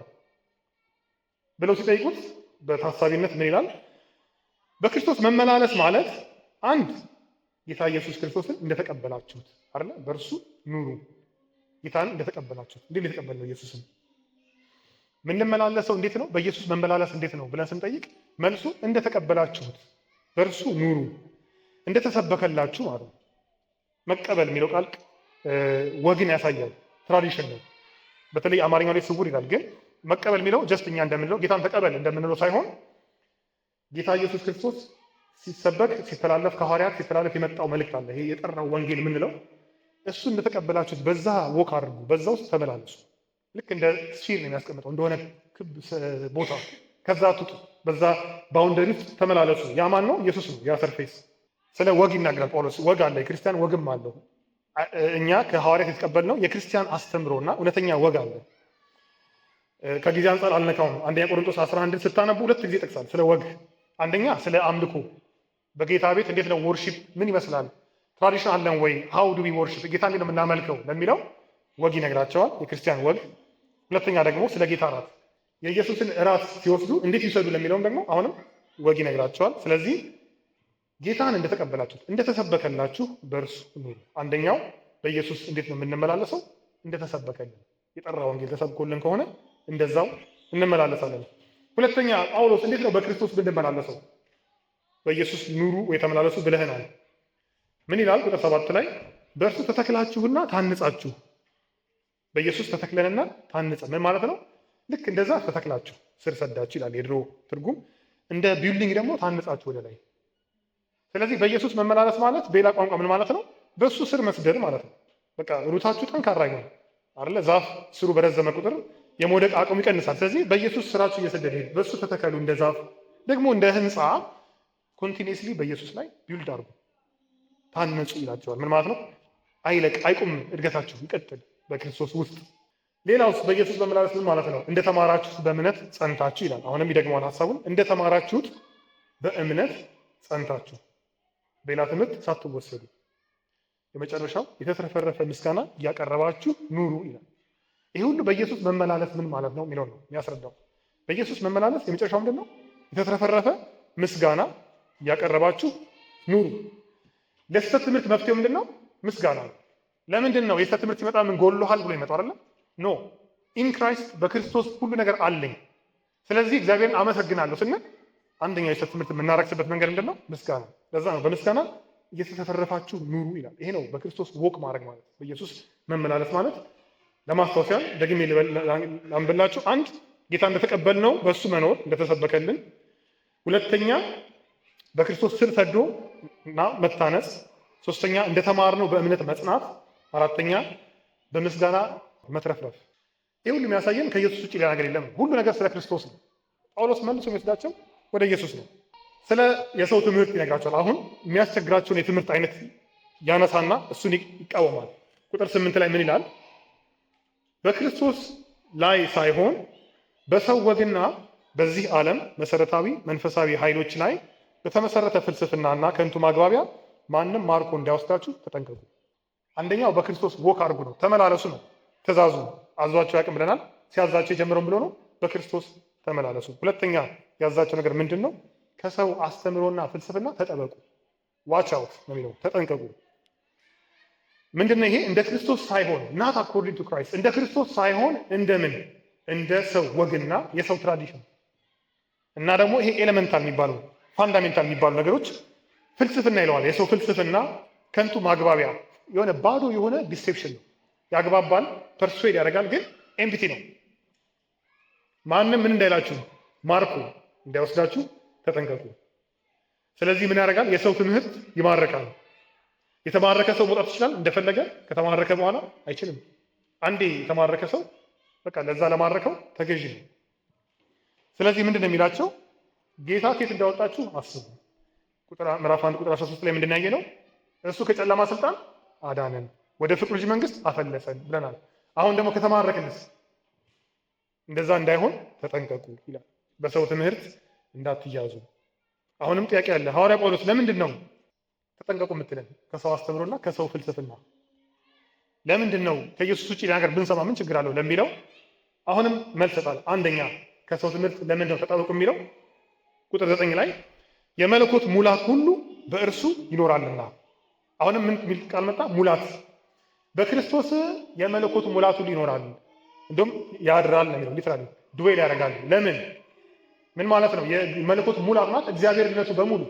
ብለው ሲጠይቁት በታሳቢነት ምን ይላል? በክርስቶስ መመላለስ ማለት አንድ ጌታ ኢየሱስ ክርስቶስን እንደተቀበላችሁት አይደል? በእርሱ ኑሩ። ጌታን እንደተቀበላችሁት። እንዴት ነው የተቀበልነው? ኢየሱስን የምንመላለሰው እንዴት ነው? በኢየሱስ መመላለስ እንዴት ነው ብለን ስንጠይቅ መልሱ እንደተቀበላችሁት በእርሱ ኑሩ፣ እንደተሰበከላችሁ ማለት ነው። መቀበል የሚለው ቃል ወግን ያሳያል። ትራዲሽን ነው። በተለይ አማርኛው ላይ ስውር ይላል። ግን መቀበል የሚለው ጀስት እኛ እንደምንለው ጌታን ተቀበል እንደምንለው ሳይሆን ጌታ ኢየሱስ ክርስቶስ ሲሰበክ ሲተላለፍ ከሐዋርያት ሲተላለፍ የመጣው መልእክት አለ። ይሄ የጠራው ወንጌል የምንለው እሱ እንደተቀበላችሁት በዛ ወክ አድርጉ፣ በዛ ውስጥ ተመላለሱ። ልክ እንደ ስፊር ነው የሚያስቀምጠው እንደሆነ ክብ ቦታ፣ ከዛ አትውጡ፣ በዛ ባውንደሪ ውስጥ ተመላለሱ። ያ ማን ነው? ኢየሱስ ነው። ያ ሰርፌስ ስለ ወግ ይናገራል ጳውሎስ። ወግ አለ፣ የክርስቲያን ወግም አለው። እኛ ከሐዋርያት የተቀበልነው የክርስቲያን አስተምሮና እውነተኛ ወግ አለ። ከጊዜ አንጻር አልነካውም። አንደኛ ቆሮንቶስ 11 ስታነቡ ሁለት ጊዜ ይጠቅሳል ስለ ወግ። አንደኛ ስለ አምልኮ፣ በጌታ ቤት እንዴት ነው ወርሺፕ፣ ምን ይመስላል፣ ትራዲሽን አለን ወይ፣ ሃው ዱ ዊ ወርሺፕ፣ ጌታ እንዴት ነው የምናመልከው ለሚለው ወግ ይነግራቸዋል፣ የክርስቲያን ወግ። ሁለተኛ ደግሞ ስለ ጌታ እራት፣ የኢየሱስን እራት ሲወስዱ እንዴት ይውሰዱ ለሚለውም ደግሞ አሁንም ወግ ይነግራቸዋል። ስለዚህ ጌታን እንደተቀበላችሁት እንደተሰበከላችሁ በእርሱ ኑሩ። አንደኛው በኢየሱስ እንዴት ነው የምንመላለሰው? እንደተሰበከልን፣ የጠራ ወንጌል ተሰብኮልን ከሆነ እንደዛው እንመላለሳለን። ሁለተኛ ጳውሎስ እንዴት ነው በክርስቶስ ብንመላለሰው? በኢየሱስ ኑሩ ወይ ተመላለሱ ብለህናል። ምን ይላል? ቁጥር 7 ላይ በእርሱ ተተክላችሁና ታንጻችሁ። በኢየሱስ ተተክለንና ታንጸን ምን ማለት ነው? ልክ እንደዛ ተተክላችሁ ስር ሰዳችሁ ይላል የድሮ ትርጉም። እንደ ቢልዲንግ ደግሞ ታንጻችሁ ወደ ላይ። ስለዚህ በኢየሱስ መመላለስ ማለት በሌላ ቋንቋ ምን ማለት ነው? በእሱ ስር መስደድ ማለት ነው። በቃ ሩታችሁ ጠንካራ ይሆን አይደለ? ዛፍ ስሩ በረዘመ ቁጥር የመውደቅ አቅሙ ይቀንሳል። ስለዚህ በኢየሱስ ስራችሁ እየሰደደ ሄዱ። በእሱ ተተከሉ፣ እንደ ዛፍ ደግሞ እንደ ህንፃ ኮንቲኒየስሊ በኢየሱስ ላይ ቢውልድ አድርጉ፣ ታነጹ ይላቸዋል። ምን ማለት ነው? አይለቅ፣ አይቁም፣ እድገታችሁ ይቀጥል በክርስቶስ ውስጥ። ሌላውስ በኢየሱስ መመላለስ ምን ማለት ነው? እንደተማራችሁት በእምነት ጸንታችሁ ይላል። አሁንም ይደግመዋል ሀሳቡን። እንደተማራችሁት በእምነት ጸንታችሁ፣ በሌላ ትምህርት ሳትወሰዱ፣ የመጨረሻው የተትረፈረፈ ምስጋና እያቀረባችሁ ኑሩ ይላል። ይህ ሁሉ በኢየሱስ መመላለስ ምን ማለት ነው የሚለው ነው የሚያስረዳው። በኢየሱስ መመላለስ የመጨረሻው ምንድን ነው? የተትረፈረፈ ምስጋና እያቀረባችሁ ኑሩ። ለስህተት ትምህርት መፍትሄው ምንድን ነው? ምስጋና ነው። ለምንድን ነው የስህተት ትምህርት ሲመጣ ምን ጎልሃል ብሎ ይመጣው አይደለም? ኖ ኢን ክራይስት፣ በክርስቶስ ሁሉ ነገር አለኝ። ስለዚህ እግዚአብሔርን አመሰግናለሁ ስንል አንደኛው የስህተት ትምህርት የምናረክስበት መንገድ ምንድን ነው? ምስጋና። ለዛ ነው በምስጋና እየተተፈረፋችሁ ኑሩ ይላል። ይሄ ነው በክርስቶስ ወክ ማድረግ ማለት፣ በኢየሱስ መመላለስ ማለት። ለማስታወስ ያህል ደግሜ ላንብላችሁ። አንድ ጌታ እንደተቀበልነው በእሱ መኖር እንደተሰበከልን፣ ሁለተኛ በክርስቶስ ስር ሰዶ እና መታነጽ፣ ሶስተኛ እንደተማርነው በእምነት መጽናት፣ አራተኛ በምስጋና መትረፍረፍ። ይህ ሁሉ የሚያሳየን ከኢየሱስ ውጭ ሌላ ነገር የለም። ሁሉ ነገር ስለ ክርስቶስ ነው። ጳውሎስ መልሶ የሚወስዳቸው ወደ ኢየሱስ ነው። ስለ የሰው ትምህርት ይነግራቸዋል። አሁን የሚያስቸግራቸውን የትምህርት አይነት ያነሳና እሱን ይቃወማል። ቁጥር 8 ላይ ምን ይላል? በክርስቶስ ላይ ሳይሆን በሰው ወግና በዚህ ዓለም መሰረታዊ መንፈሳዊ ኃይሎች ላይ በተመሰረተ ፍልስፍናና ከንቱ ማግባቢያ ማንም ማርኮ እንዳይወስዳችሁ ተጠንቀቁ። አንደኛው በክርስቶስ ወክ አድርጉ ነው፣ ተመላለሱ ነው። ትእዛዙ አዟቸው ያቅም ብለናል። ሲያዛቸው የጀመረውን ብሎ ነው፣ በክርስቶስ ተመላለሱ። ሁለተኛ ያዛቸው ነገር ምንድን ነው? ከሰው አስተምሮና ፍልስፍና ተጠበቁ። ዋች አውት ነው የሚለው፣ ተጠንቀቁ። ምንድነው ይሄ? እንደ ክርስቶስ ሳይሆን ናት አኮርዲንግ ቱ ክራይስት፣ እንደ ክርስቶስ ሳይሆን እንደምን? እንደ ሰው ወግና የሰው ትራዲሽን እና ደግሞ ይሄ ኤሌመንታል የሚባሉ ፋንዳሜንታል የሚባሉ ነገሮች ፍልስፍና ይለዋል። የሰው ፍልስፍና ከንቱ ማግባቢያ የሆነ ባዶ የሆነ ዲሴፕሽን ነው። ያግባባል፣ ፐርሱዌድ ያደርጋል፣ ግን ኤምፕቲ ነው። ማንም ምን እንዳይላችሁ ማርኩ እንዳይወስዳችሁ ተጠንቀቁ። ስለዚህ ምን ያደርጋል? የሰው ትምህርት ይማርካል። የተማረከ ሰው መውጣት ይችላል እንደፈለገ። ከተማረከ በኋላ አይችልም። አንዴ የተማረከ ሰው በቃ ለዛ ለማረከው ተገዥ ነው። ስለዚህ ምንድን ነው የሚላቸው? ጌታ ከየት እንዳወጣችሁ አስቡ። ምዕራፍ 1 ቁጥር 13 ላይ ምንድን ያየ ነው? እሱ ከጨለማ ስልጣን አዳነን፣ ወደ ፍቅሩ ልጅ መንግስት አፈለሰን ብለናል። አሁን ደግሞ ከተማረክንስ እንደዛ እንዳይሆን ተጠንቀቁ ይላል። በሰው ትምህርት እንዳትያዙ። አሁንም ጥያቄ አለ። ሐዋርያ ጳውሎስ ለምንድን ነው ተጠንቀቁ የምትለን? ከሰው አስተምሮና ከሰው ፍልስፍና ለምንድን ነው? ከኢየሱስ ውጭ ነገር ብንሰማ ምን ችግር አለው ለሚለው አሁንም መልስ ሰጣል። አንደኛ ከሰው ትምህርት ለምንድን ነው ተጠበቁ የሚለው? ቁጥር 9 ላይ የመለኮት ሙላት ሁሉ በእርሱ ይኖራልና። አሁንም ምን የሚል ቃል መጣ? ሙላት። በክርስቶስ የመለኮት ሙላት ሁሉ ይኖራል፣ እንደውም ያድራል ነው የሚለው። ሊትራሊ ድዌል ያደርጋል። ለምን? ምን ማለት ነው? የመለኮት ሙላት ማለት እግዚአብሔርነቱ በሙሉ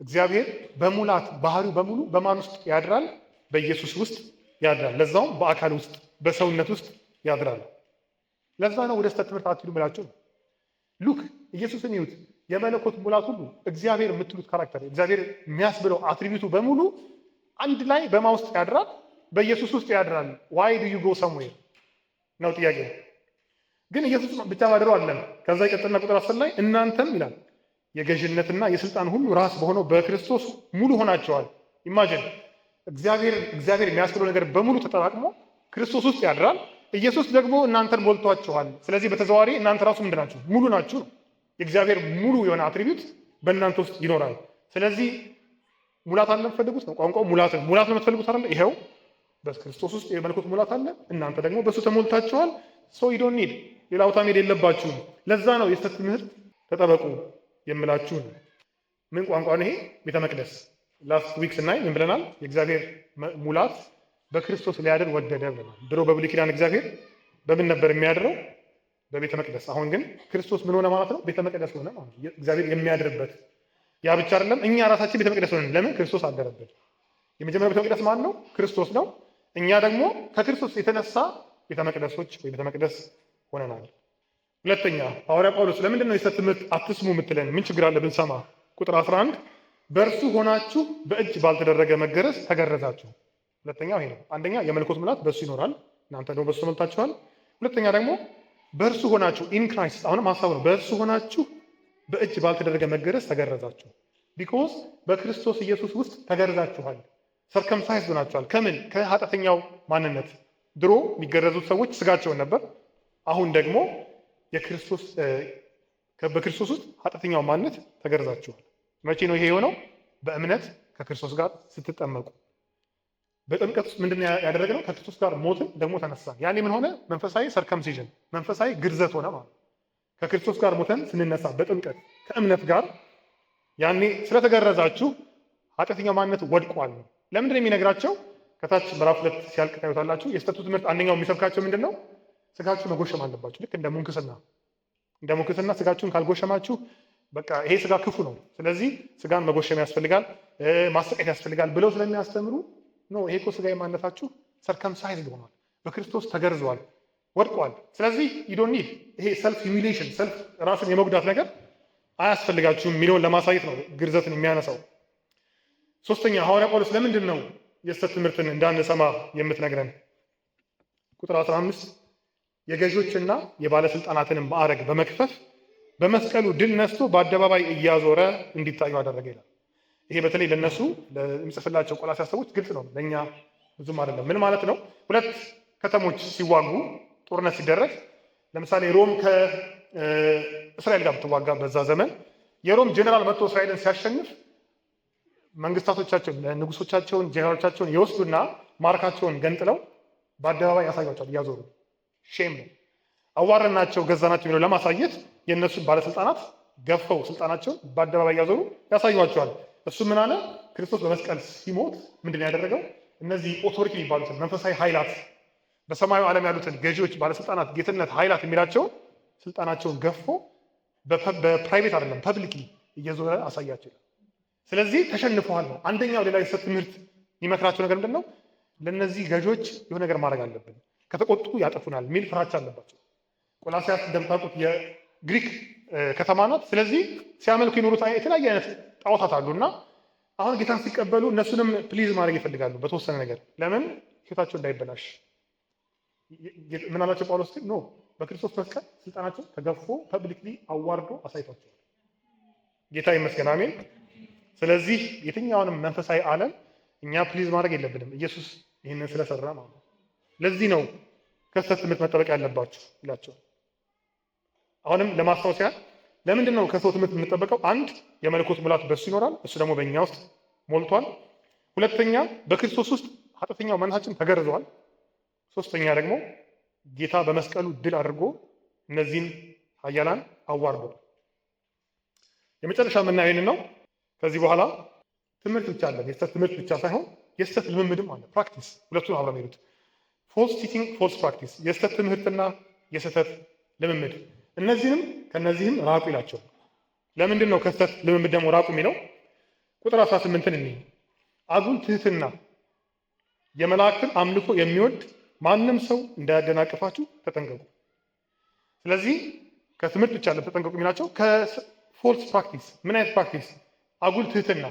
እግዚአብሔር በሙላት ባህሪው በሙሉ በማን ውስጥ ያድራል? በኢየሱስ ውስጥ ያድራል። ለዛውም በአካል ውስጥ በሰውነት ውስጥ ያድራል። ለዛ ነው ወደ ስህተት ትምህርት አትሂዱ ብላችሁ ነው። ሉክ ኢየሱስን ይዩት። የመለኮት ሙላት ሁሉ እግዚአብሔር የምትሉት ካራክተር እግዚአብሔር የሚያስብለው አትሪቢዩቱ በሙሉ አንድ ላይ በማ ውስጥ ያድራል? በኢየሱስ ውስጥ ያድራል። ዋይ ዱ ዩ ጎ ሰምዌር ነው ጥያቄ። ግን ኢየሱስ ብቻ ማድረው አይደለም። ከዛ ይቀጥልና ቁጥር 10 ላይ እናንተም ይላል የገዥነትና የስልጣን ሁሉ ራስ በሆነው በክርስቶስ ሙሉ ሆናቸዋል። ኢማጂን እግዚአብሔር የሚያስብለው ነገር በሙሉ ተጠራቅሞ ክርስቶስ ውስጥ ያድራል። ኢየሱስ ደግሞ እናንተን ሞልቷችኋል። ስለዚህ በተዘዋዋሪ እናንተ ራሱ ምንድን ናችሁ? ሙሉ ናችሁ ነው። የእግዚአብሔር ሙሉ የሆነ አትሪቢዩት በእናንተ ውስጥ ይኖራል። ስለዚህ ሙላት አለ የምትፈልጉት ነው ቋንቋው። ሙላት ነው የምትፈልጉት አይደለ? ይሄው በክርስቶስ ውስጥ የመለኮት ሙላት አለ። እናንተ ደግሞ በእሱ ተሞልታችኋል። ሶ ዩ ዶንት ኒድ ሌላ ቦታ መሄድ የለባችሁም። ለዛ ነው የስህተት ትምህርት ተጠበቁ የምላችሁ ነው። ምን ቋንቋ ነው ይሄ? ቤተ መቅደስ። ላስት ዊክ ስናይ ምን ብለናል? የእግዚአብሔር ሙላት በክርስቶስ ሊያድር ወደደ ብለናል። ድሮ በብሉይ ኪዳን እግዚአብሔር በምን ነበር የሚያድረው? በቤተ መቅደስ። አሁን ግን ክርስቶስ ምን ሆነ ማለት ነው? ቤተ መቅደስ ሆነ ማለት ነው። እግዚአብሔር የሚያድርበት። ያ ብቻ አይደለም፣ እኛ ራሳችን ቤተ መቅደስ ሆነን። ለምን? ክርስቶስ አደረበት። የመጀመሪያው ቤተ መቅደስ ማን ነው? ክርስቶስ ነው። እኛ ደግሞ ከክርስቶስ የተነሳ ቤተ መቅደሶች ወይ ቤተ መቅደስ ሆነናል። ሁለተኛ ሐዋርያ ጳውሎስ ለምንድን ነው የስህተት ትምህርት አትስሙ የምትለን? ምን ችግር አለ ብንሰማ? ቁጥር 11 በእርሱ ሆናችሁ በእጅ ባልተደረገ መገረዝ ተገረዛችሁ። ሁለተኛው ይሄ ነው። አንደኛ የመለኮት ሙላት በእሱ ይኖራል፣ እናንተ ደግሞ በእሱ ተሞልታችኋል። ሁለተኛ ደግሞ በእርሱ ሆናችሁ ኢን ክራይስት፣ አሁንም ሀሳቡ ነው። በእርሱ ሆናችሁ በእጅ ባልተደረገ መገረዝ ተገረዛችሁ። ቢኮዝ በክርስቶስ ኢየሱስ ውስጥ ተገረዛችኋል፣ ሰርከምሳይዝ ሆናችኋል። ከምን? ከኃጢአተኛው ማንነት። ድሮ የሚገረዙት ሰዎች ስጋቸውን ነበር። አሁን ደግሞ በክርስቶስ ውስጥ ኃጢአተኛው ማንነት ተገርዛችኋል። መቼ ነው ይሄ የሆነው? በእምነት ከክርስቶስ ጋር ስትጠመቁ። በጥምቀት ውስጥ ምንድን ያደረግነው? ከክርስቶስ ጋር ሞትን ደግሞ ተነሳን። ያኔ ምን ሆነ? መንፈሳዊ ሰርከምሲዥን፣ መንፈሳዊ ግርዘት ሆነ ማለት። ከክርስቶስ ጋር ሞተን ስንነሳ በጥምቀት ከእምነት ጋር ያኔ ስለተገረዛችሁ ኃጢአተኛው ማንነት ወድቋል ነው። ለምንድን ነው የሚነግራቸው? ከታች ምዕራፍ 2 ሲያልቅ ታዩታላችሁ። የስህተቱ ትምህርት አንደኛው የሚሰብካቸው ምንድን ነው? ስጋችሁ መጎሸም አለባችሁ። ልክ እንደ ሙንክስና እንደ ሙክትና ስጋችሁን ካልጎሸማችሁ በቃ ይሄ ስጋ ክፉ ነው፣ ስለዚህ ስጋን መጎሸም ያስፈልጋል፣ ማሰቃየት ያስፈልጋል ብለው ስለሚያስተምሩ ነው። ይሄ እኮ ስጋ የማነታችሁ ሰርከምሳይዝድ ሆኗል፣ በክርስቶስ ተገርዟል፣ ወድቋል። ስለዚህ ዩዶኒድ ይሄ ሰልፍ ሂሚሌሽን ሰልፍ ራስን የመጉዳት ነገር አያስፈልጋችሁም የሚለውን ለማሳየት ነው ግርዘትን የሚያነሳው። ሶስተኛ ሐዋርያ ጳውሎስ ለምንድን ነው የሐሰት ትምህርትን እንዳንሰማ የምትነግረን? ቁጥር 15 የገዢዎችና የባለስልጣናትንም ማዕረግ በመክፈፍ በመስቀሉ ድል ነስቶ በአደባባይ እያዞረ እንዲታዩ አደረገ ይላል። ይሄ በተለይ ለነሱ ለሚጽፍላቸው ቆላስይስ ሰዎች ግልጽ ነው፣ ለእኛ ብዙም አይደለም። ምን ማለት ነው? ሁለት ከተሞች ሲዋጉ ጦርነት ሲደረግ ለምሳሌ ሮም ከእስራኤል ጋር ብትዋጋ በዛ ዘመን የሮም ጄኔራል መጥቶ እስራኤልን ሲያሸንፍ መንግስታቶቻቸውን ንጉሶቻቸውን ጄኔራሎቻቸውን የወስዱና ማርካቸውን ገንጥለው በአደባባይ ያሳያቸዋል እያዞሩ። ሼም ነው፣ አዋረናቸው፣ ገዛናቸው የሚለው ለማሳየት የእነሱን ባለስልጣናት ገፈው ስልጣናቸውን በአደባባይ እያዞሩ ያሳዩቸዋል። እሱ ምን አለ? ክርስቶስ በመስቀል ሲሞት ምንድን ያደረገው? እነዚህ ኦቶሪቲ የሚባሉትን መንፈሳዊ ኃይላት በሰማዩ ዓለም ያሉትን ገዢዎች፣ ባለስልጣናት፣ ጌትነት ኃይላት የሚላቸውን ስልጣናቸውን ገፎ በፕራይቬት አይደለም ፐብሊክ እየዞረ አሳያቸው። ስለዚህ ተሸንፈዋል ነው። አንደኛው ሌላ የሐሰት ትምህርት የሚመክራቸው ነገር ምንድን ነው? ለእነዚህ ገዢዎች የሆነ ነገር ማድረግ አለብን፣ ከተቆጡ ያጠፉናል የሚል ፍራቻ አለባቸው። ቆላስይስ እንደምታውቁት የግሪክ ከተማ ናት። ስለዚህ ሲያመልኩ የኖሩት የተለያየ አይነት ጣዖታት አሉ እና አሁን ጌታን ሲቀበሉ እነሱንም ፕሊዝ ማድረግ ይፈልጋሉ በተወሰነ ነገር። ለምን? ሕይወታቸው እንዳይበላሽ። ምን አላቸው ጳውሎስ? ኖ በክርስቶስ መስቀል ስልጣናቸው ተገፎ ፐብሊክሊ አዋርዶ አሳይቷቸዋል። ጌታ ይመስገን፣ አሜን። ስለዚህ የትኛውንም መንፈሳዊ ዓለም እኛ ፕሊዝ ማድረግ የለብንም፣ ኢየሱስ ይህንን ስለሰራ ማለት ነው። ለዚህ ነው ከሐሰት ትምህርት መጠበቅ ያለባችሁ ይላቸዋል። አሁንም ለማስታወስ ያህል ለምንድን ነው ከሰው ትምህርት የምንጠበቀው? አንድ የመለኮት ሙላት በሱ ይኖራል፣ እሱ ደግሞ በእኛ ውስጥ ሞልቷል። ሁለተኛ በክርስቶስ ውስጥ ኃጢአተኛው መንሃችን ተገርዟል። ሶስተኛ ደግሞ ጌታ በመስቀሉ ድል አድርጎ እነዚህን ኃያላን አዋርዷል። የመጨረሻ የምናየው ይህንን ነው። ከዚህ በኋላ ትምህርት ብቻ አለ፣ የሐሰት ትምህርት ብቻ ሳይሆን የሐሰት ልምምድም አለ። ፕራክቲስ፣ ሁለቱን አብረው የሚሄዱት ፎልስ ቲቺንግ፣ ፎልስ ፕራክቲስ፣ የሐሰት ትምህርትና የስህተት ልምምድ። እነዚህንም ከነዚህም ራቁ ይላቸው። ለምንድን ነው ከስህተት ልምምድ ደግሞ ራቁ የሚለው? ቁጥር 18ን እንይ። አጉል ትህትና የመላእክትን አምልኮ የሚወድ ማንም ሰው እንዳያደናቅፋችሁ ተጠንቀቁ። ስለዚህ ከትምህርት ብቻ አለ ተጠንቀቁ የሚላቸው። ከፎልስ ፕራክቲስ ምን አይነት ፕራክቲስ? አጉል ትህትና።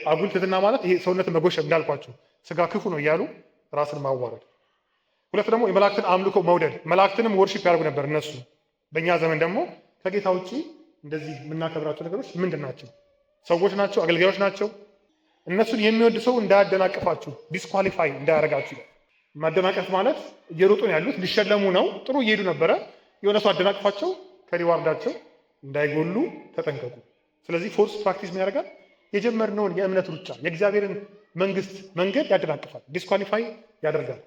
አጉል ትህትና ማለት ይሄ ሰውነትን መጎሸም እንዳልኳቸው ስጋ ክፉ ነው እያሉ ራስን ማዋረድ። ሁለት ደግሞ የመላእክትን አምልኮ መውደድ። መላእክትንም ወርሺፕ ያደርጉ ነበር እነሱ። በእኛ ዘመን ደግሞ ከጌታ ውጭ እንደዚህ የምናከብራቸው ነገሮች ምንድን ናቸው? ሰዎች ናቸው፣ አገልጋዮች ናቸው። እነሱን የሚወድ ሰው እንዳያደናቅፋችሁ፣ ዲስኳሊፋይ እንዳያደርጋችሁ። ማደናቀፍ ማለት እየሮጡ ነው ያሉት፣ ሊሸለሙ ነው፣ ጥሩ እየሄዱ ነበረ፣ የሆነ ሰው አደናቅፋቸው ከሪዋርዳቸው እንዳይጎሉ ተጠንቀቁ። ስለዚህ ፎልስ ፕራክቲስ ምን ያደርጋል? የጀመርነውን የእምነት ሩጫ የእግዚአብሔርን መንግስት መንገድ ያደናቅፋል፣ ዲስኳሊፋይ ያደርጋል።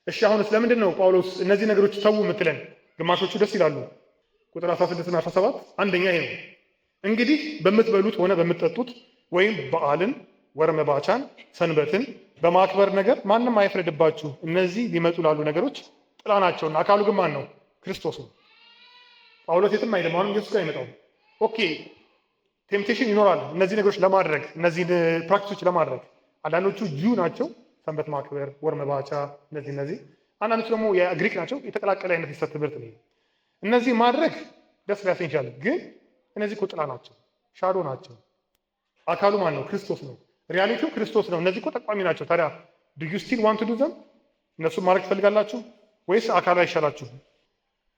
እሺ አሁንስ ለምንድን ነው ጳውሎስ እነዚህ ነገሮች ተዉ የምትለን? ግማሾቹ ደስ ይላሉ። ቁጥር 16 እና 17 አንደኛ ይሄ ነው። እንግዲህ በምትበሉት ሆነ በምትጠጡት ወይም በዓልን፣ ወር መባቻን፣ ሰንበትን በማክበር ነገር ማንም አይፍረድባችሁ። እነዚህ ሊመጡ ላሉ ነገሮች ጥላ ናቸውና አካሉ ግን ማን ነው? ክርስቶስ ነው። ጳውሎስ የትም አይደለም፣ አሁንም ኢየሱስ ጋር አይመጣም። ኦኬ ቴምፕቴሽን ይኖራል እነዚህ ነገሮች ለማድረግ፣ እነዚህን ፕራክቲሶች ለማድረግ። አንዳንዶቹ ጂው ናቸው፣ ሰንበት ማክበር፣ ወር መባቻ፣ እነዚህ አንዳንዶቹ ደግሞ የግሪክ ናቸው። የተቀላቀለ አይነት የሐሰት ትምህርት ነው። እነዚህ ማድረግ ደስ ሊያሰኝ ይችላል፣ ግን እነዚህ እኮ ጥላ ናቸው፣ ሻዶ ናቸው። አካሉ ማን ነው? ክርስቶስ ነው። ሪያሊቲው ክርስቶስ ነው። እነዚህ እኮ ጠቋሚ ናቸው። ታዲያ ዱ ዩ ስቲል ዋንት ቱ ዱ ዘም? እነሱን ማድረግ ትፈልጋላችሁ ወይስ አካሉ አይሻላችሁ?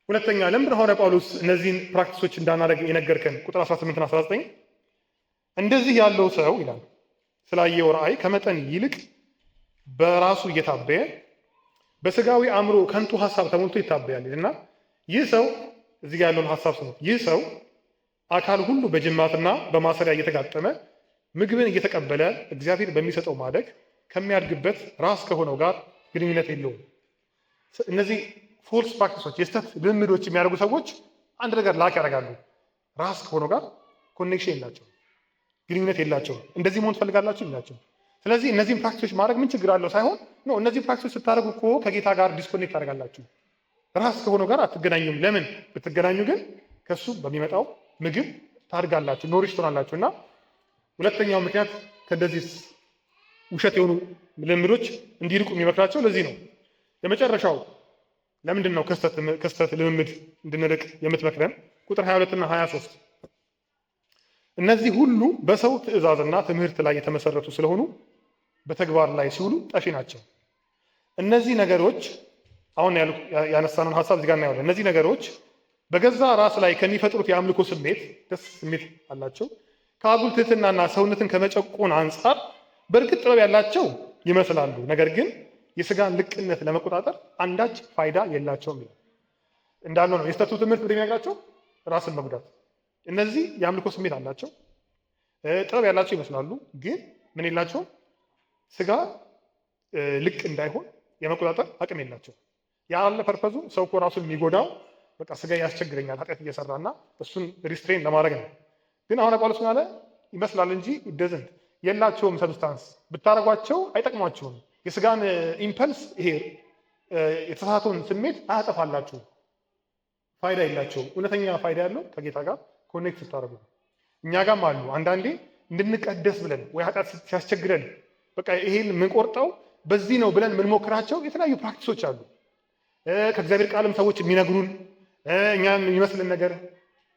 ሁለተኛ ለምንድን ሐዋርያ ጳውሎስ እነዚህን ፕራክቲሶች እንዳናደርግ የነገርከን? ቁጥር 18 እና 19 እንደዚህ ያለው ሰው ይላል ስላየው ራእይ ከመጠን ይልቅ በራሱ እየታበየ በስጋዊ አእምሮ ከንቱ ሀሳብ ተሞልቶ ይታበያል እና ይህ ሰው እዚህ ጋር ያለውን ሀሳብ ስሙ። ይህ ሰው አካል ሁሉ በጅማትና በማሰሪያ እየተጋጠመ ምግብን እየተቀበለ እግዚአብሔር በሚሰጠው ማደግ ከሚያድግበት ራስ ከሆነው ጋር ግንኙነት የለውም። እነዚህ ፎልስ ፕራክቲሶች የስተት ልምምዶች የሚያደርጉ ሰዎች አንድ ነገር ላክ ያደርጋሉ። ራስ ከሆነው ጋር ኮኔክሽን የላቸው፣ ግንኙነት የላቸው። እንደዚህ መሆን ትፈልጋላችሁ ይላቸው። ስለዚህ እነዚህን ፕራክቲሶች ማድረግ ምን ችግር አለው ሳይሆን ነው። እነዚህ ፕራክቲሶች ስታደርጉ እኮ ከጌታ ጋር ዲስኮኔክት ታደርጋላችሁ። ራስ ከሆነው ጋር አትገናኙም። ለምን ብትገናኙ ግን ከሱ በሚመጣው ምግብ ታድጋላችሁ፣ ኖሪሽ ትሆናላችሁ። እና ሁለተኛው ምክንያት ከእንደዚህ ውሸት የሆኑ ልምምዶች እንዲርቁ የሚመክራቸው ለዚህ ነው። የመጨረሻው ለምንድን ነው ከስተት ልምምድ እንድንርቅ የምትመክረን? ቁጥር 22 እና 23 እነዚህ ሁሉ በሰው ትእዛዝና ትምህርት ላይ የተመሰረቱ ስለሆኑ በተግባር ላይ ሲውሉ ጠፊ ናቸው። እነዚህ ነገሮች አሁን ያነሳነውን ሀሳብ እዚህ ጋር እናየዋለን። እነዚህ ነገሮች በገዛ ራስ ላይ ከሚፈጥሩት የአምልኮ ስሜት ደስ ስሜት አላቸው። ከአጉል ትህትናና ሰውነትን ከመጨቆን አንጻር በእርግጥ ጥበብ ያላቸው ይመስላሉ፣ ነገር ግን የስጋን ልቅነት ለመቆጣጠር አንዳች ፋይዳ የላቸውም ይላል። እንዳልነው ነው የስተቱ ትምህርት እንደሚነግራቸው ራስን መጉዳት። እነዚህ የአምልኮ ስሜት አላቸው፣ ጥበብ ያላቸው ይመስላሉ፣ ግን ምን የላቸውም? ስጋ ልቅ እንዳይሆን የመቆጣጠር አቅም የላቸው። ያለ ፐርፐዙ ሰው እኮ ራሱን የሚጎዳው በቃ ስጋ ያስቸግረኛል ኃጢአት እየሰራና እሱን ሪስትሬን ለማድረግ ነው። ግን አሁን ጳውሎስ ምን አለ? ይመስላል እንጂ ይደዝንት የላቸውም። ሰብስታንስ ብታደርጓቸው አይጠቅሟቸውም። የስጋን ኢምፐልስ ይሄ የተሳሳተውን ስሜት አያጠፋላችሁም። ፋይዳ የላቸውም። እውነተኛ ፋይዳ ያለው ከጌታ ጋር ኮኔክት ስታደርጉ። እኛ ጋርም አሉ አንዳንዴ እንድንቀደስ ብለን ወይ ኃጢአት ሲያስቸግረን በቃ ይሄን የምንቆርጠው በዚህ ነው ብለን የምንሞክራቸው የተለያዩ ፕራክቲሶች አሉ። ከእግዚአብሔር ቃልም ሰዎች የሚነግሩን እኛም የሚመስልን ነገር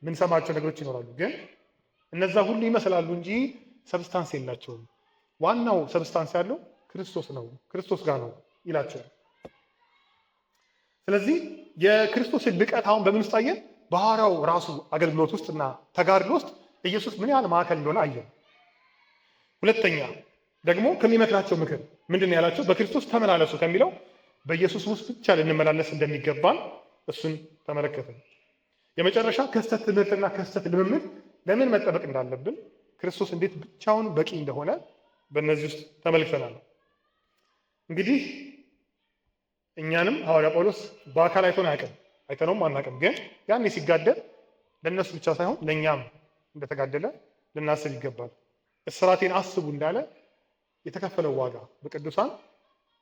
የምንሰማቸው ነገሮች ይኖራሉ። ግን እነዛ ሁሉ ይመስላሉ እንጂ ሰብስታንስ የላቸውም። ዋናው ሰብስታንስ ያለው ክርስቶስ ነው፣ ክርስቶስ ጋር ነው ይላቸዋል። ስለዚህ የክርስቶስን ልቀት አሁን በምን ውስጥ አየን? በሐዋርያው ራሱ አገልግሎት ውስጥ እና ተጋድሎ ውስጥ ኢየሱስ ምን ያህል ማዕከል እንደሆነ አየን። ሁለተኛ ደግሞ ከሚመክራቸው ምክር ምንድን ነው ያላቸው? በክርስቶስ ተመላለሱ ከሚለው በኢየሱስ ውስጥ ብቻ ልንመላለስ እንደሚገባን እሱን ተመለከትን። የመጨረሻ ከስተት ትምህርትና ከስተት ልምምድ ለምን መጠበቅ እንዳለብን፣ ክርስቶስ እንዴት ብቻውን በቂ እንደሆነ በእነዚህ ውስጥ ተመልክተናል። እንግዲህ እኛንም ሐዋርያ ጳውሎስ በአካል አይቶን አያውቅም፣ አይተነውም አናውቅም። ግን ያኔ ሲጋደል ለእነሱ ብቻ ሳይሆን ለእኛም እንደተጋደለ ልናስብ ይገባል። እስራቴን አስቡ እንዳለ የተከፈለው ዋጋ በቅዱሳን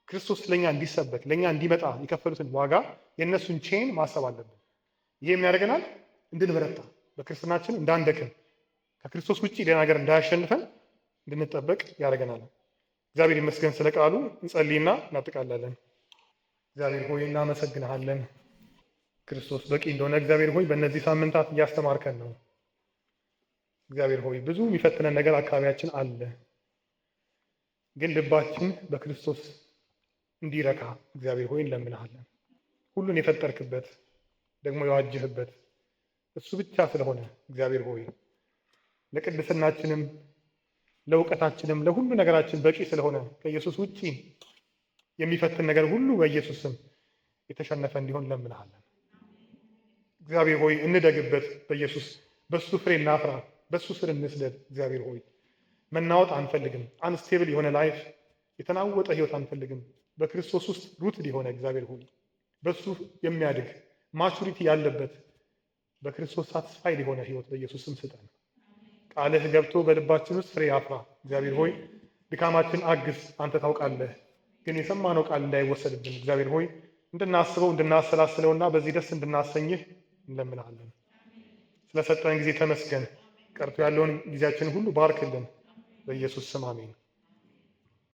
ክርስቶስ ለእኛ እንዲሰበክ ለእኛ እንዲመጣ የከፈሉትን ዋጋ የእነሱን ቼን ማሰብ አለብን። ይሄ የሚያደርገናል እንድንበረታ፣ በክርስትናችን እንዳንደክም፣ ከክርስቶስ ውጭ ሌላ ነገር እንዳያሸንፈን እንድንጠበቅ ያደርገናል። እግዚአብሔር ይመስገን። ስለ ቃሉ እንጸልይና እናጠቃላለን። እግዚአብሔር ሆይ እናመሰግንሃለን። ክርስቶስ በቂ እንደሆነ እግዚአብሔር ሆይ በእነዚህ ሳምንታት እያስተማርከን ነው። እግዚአብሔር ሆይ ብዙ የሚፈትነን ነገር አካባቢያችን አለ። ግን ልባችን በክርስቶስ እንዲረካ እግዚአብሔር ሆይ እንለምንሃለን። ሁሉን የፈጠርክበት ደግሞ የዋጀህበት እሱ ብቻ ስለሆነ እግዚአብሔር ሆይ ለቅድስናችንም ለእውቀታችንም ለሁሉ ነገራችን በቂ ስለሆነ ከኢየሱስ ውጪ የሚፈትን ነገር ሁሉ በኢየሱስ ስም የተሸነፈ እንዲሆን እንለምንሃለን። እግዚአብሔር ሆይ እንደግበት፣ በኢየሱስ በሱ ፍሬ እናፍራ፣ በሱ ስር እንስደድ። እግዚአብሔር ሆይ መናወጥ አንፈልግም። አንስቴብል የሆነ ላይፍ፣ የተናወጠ ህይወት አንፈልግም። በክርስቶስ ውስጥ ሩትድ የሆነ እግዚአብሔር ሆይ በሱ የሚያድግ ማቹሪቲ ያለበት በክርስቶስ ሳትስፋይድ የሆነ ህይወት በኢየሱስ ስም ስጠን። ቃልህ ገብቶ በልባችን ውስጥ ፍሬ ያፍራ። እግዚአብሔር ሆይ ድካማችን አግዝ፣ አንተ ታውቃለህ። ግን የሰማነው ቃል እንዳይወሰድብን እግዚአብሔር ሆይ እንድናስበው እንድናሰላስለውና በዚህ ደስ እንድናሰኝህ እንለምናለን። ስለሰጠን ጊዜ ተመስገን። ቀርቶ ያለውን ጊዜያችንን ሁሉ ባርክልን። በኢየሱስ ስም አሜን።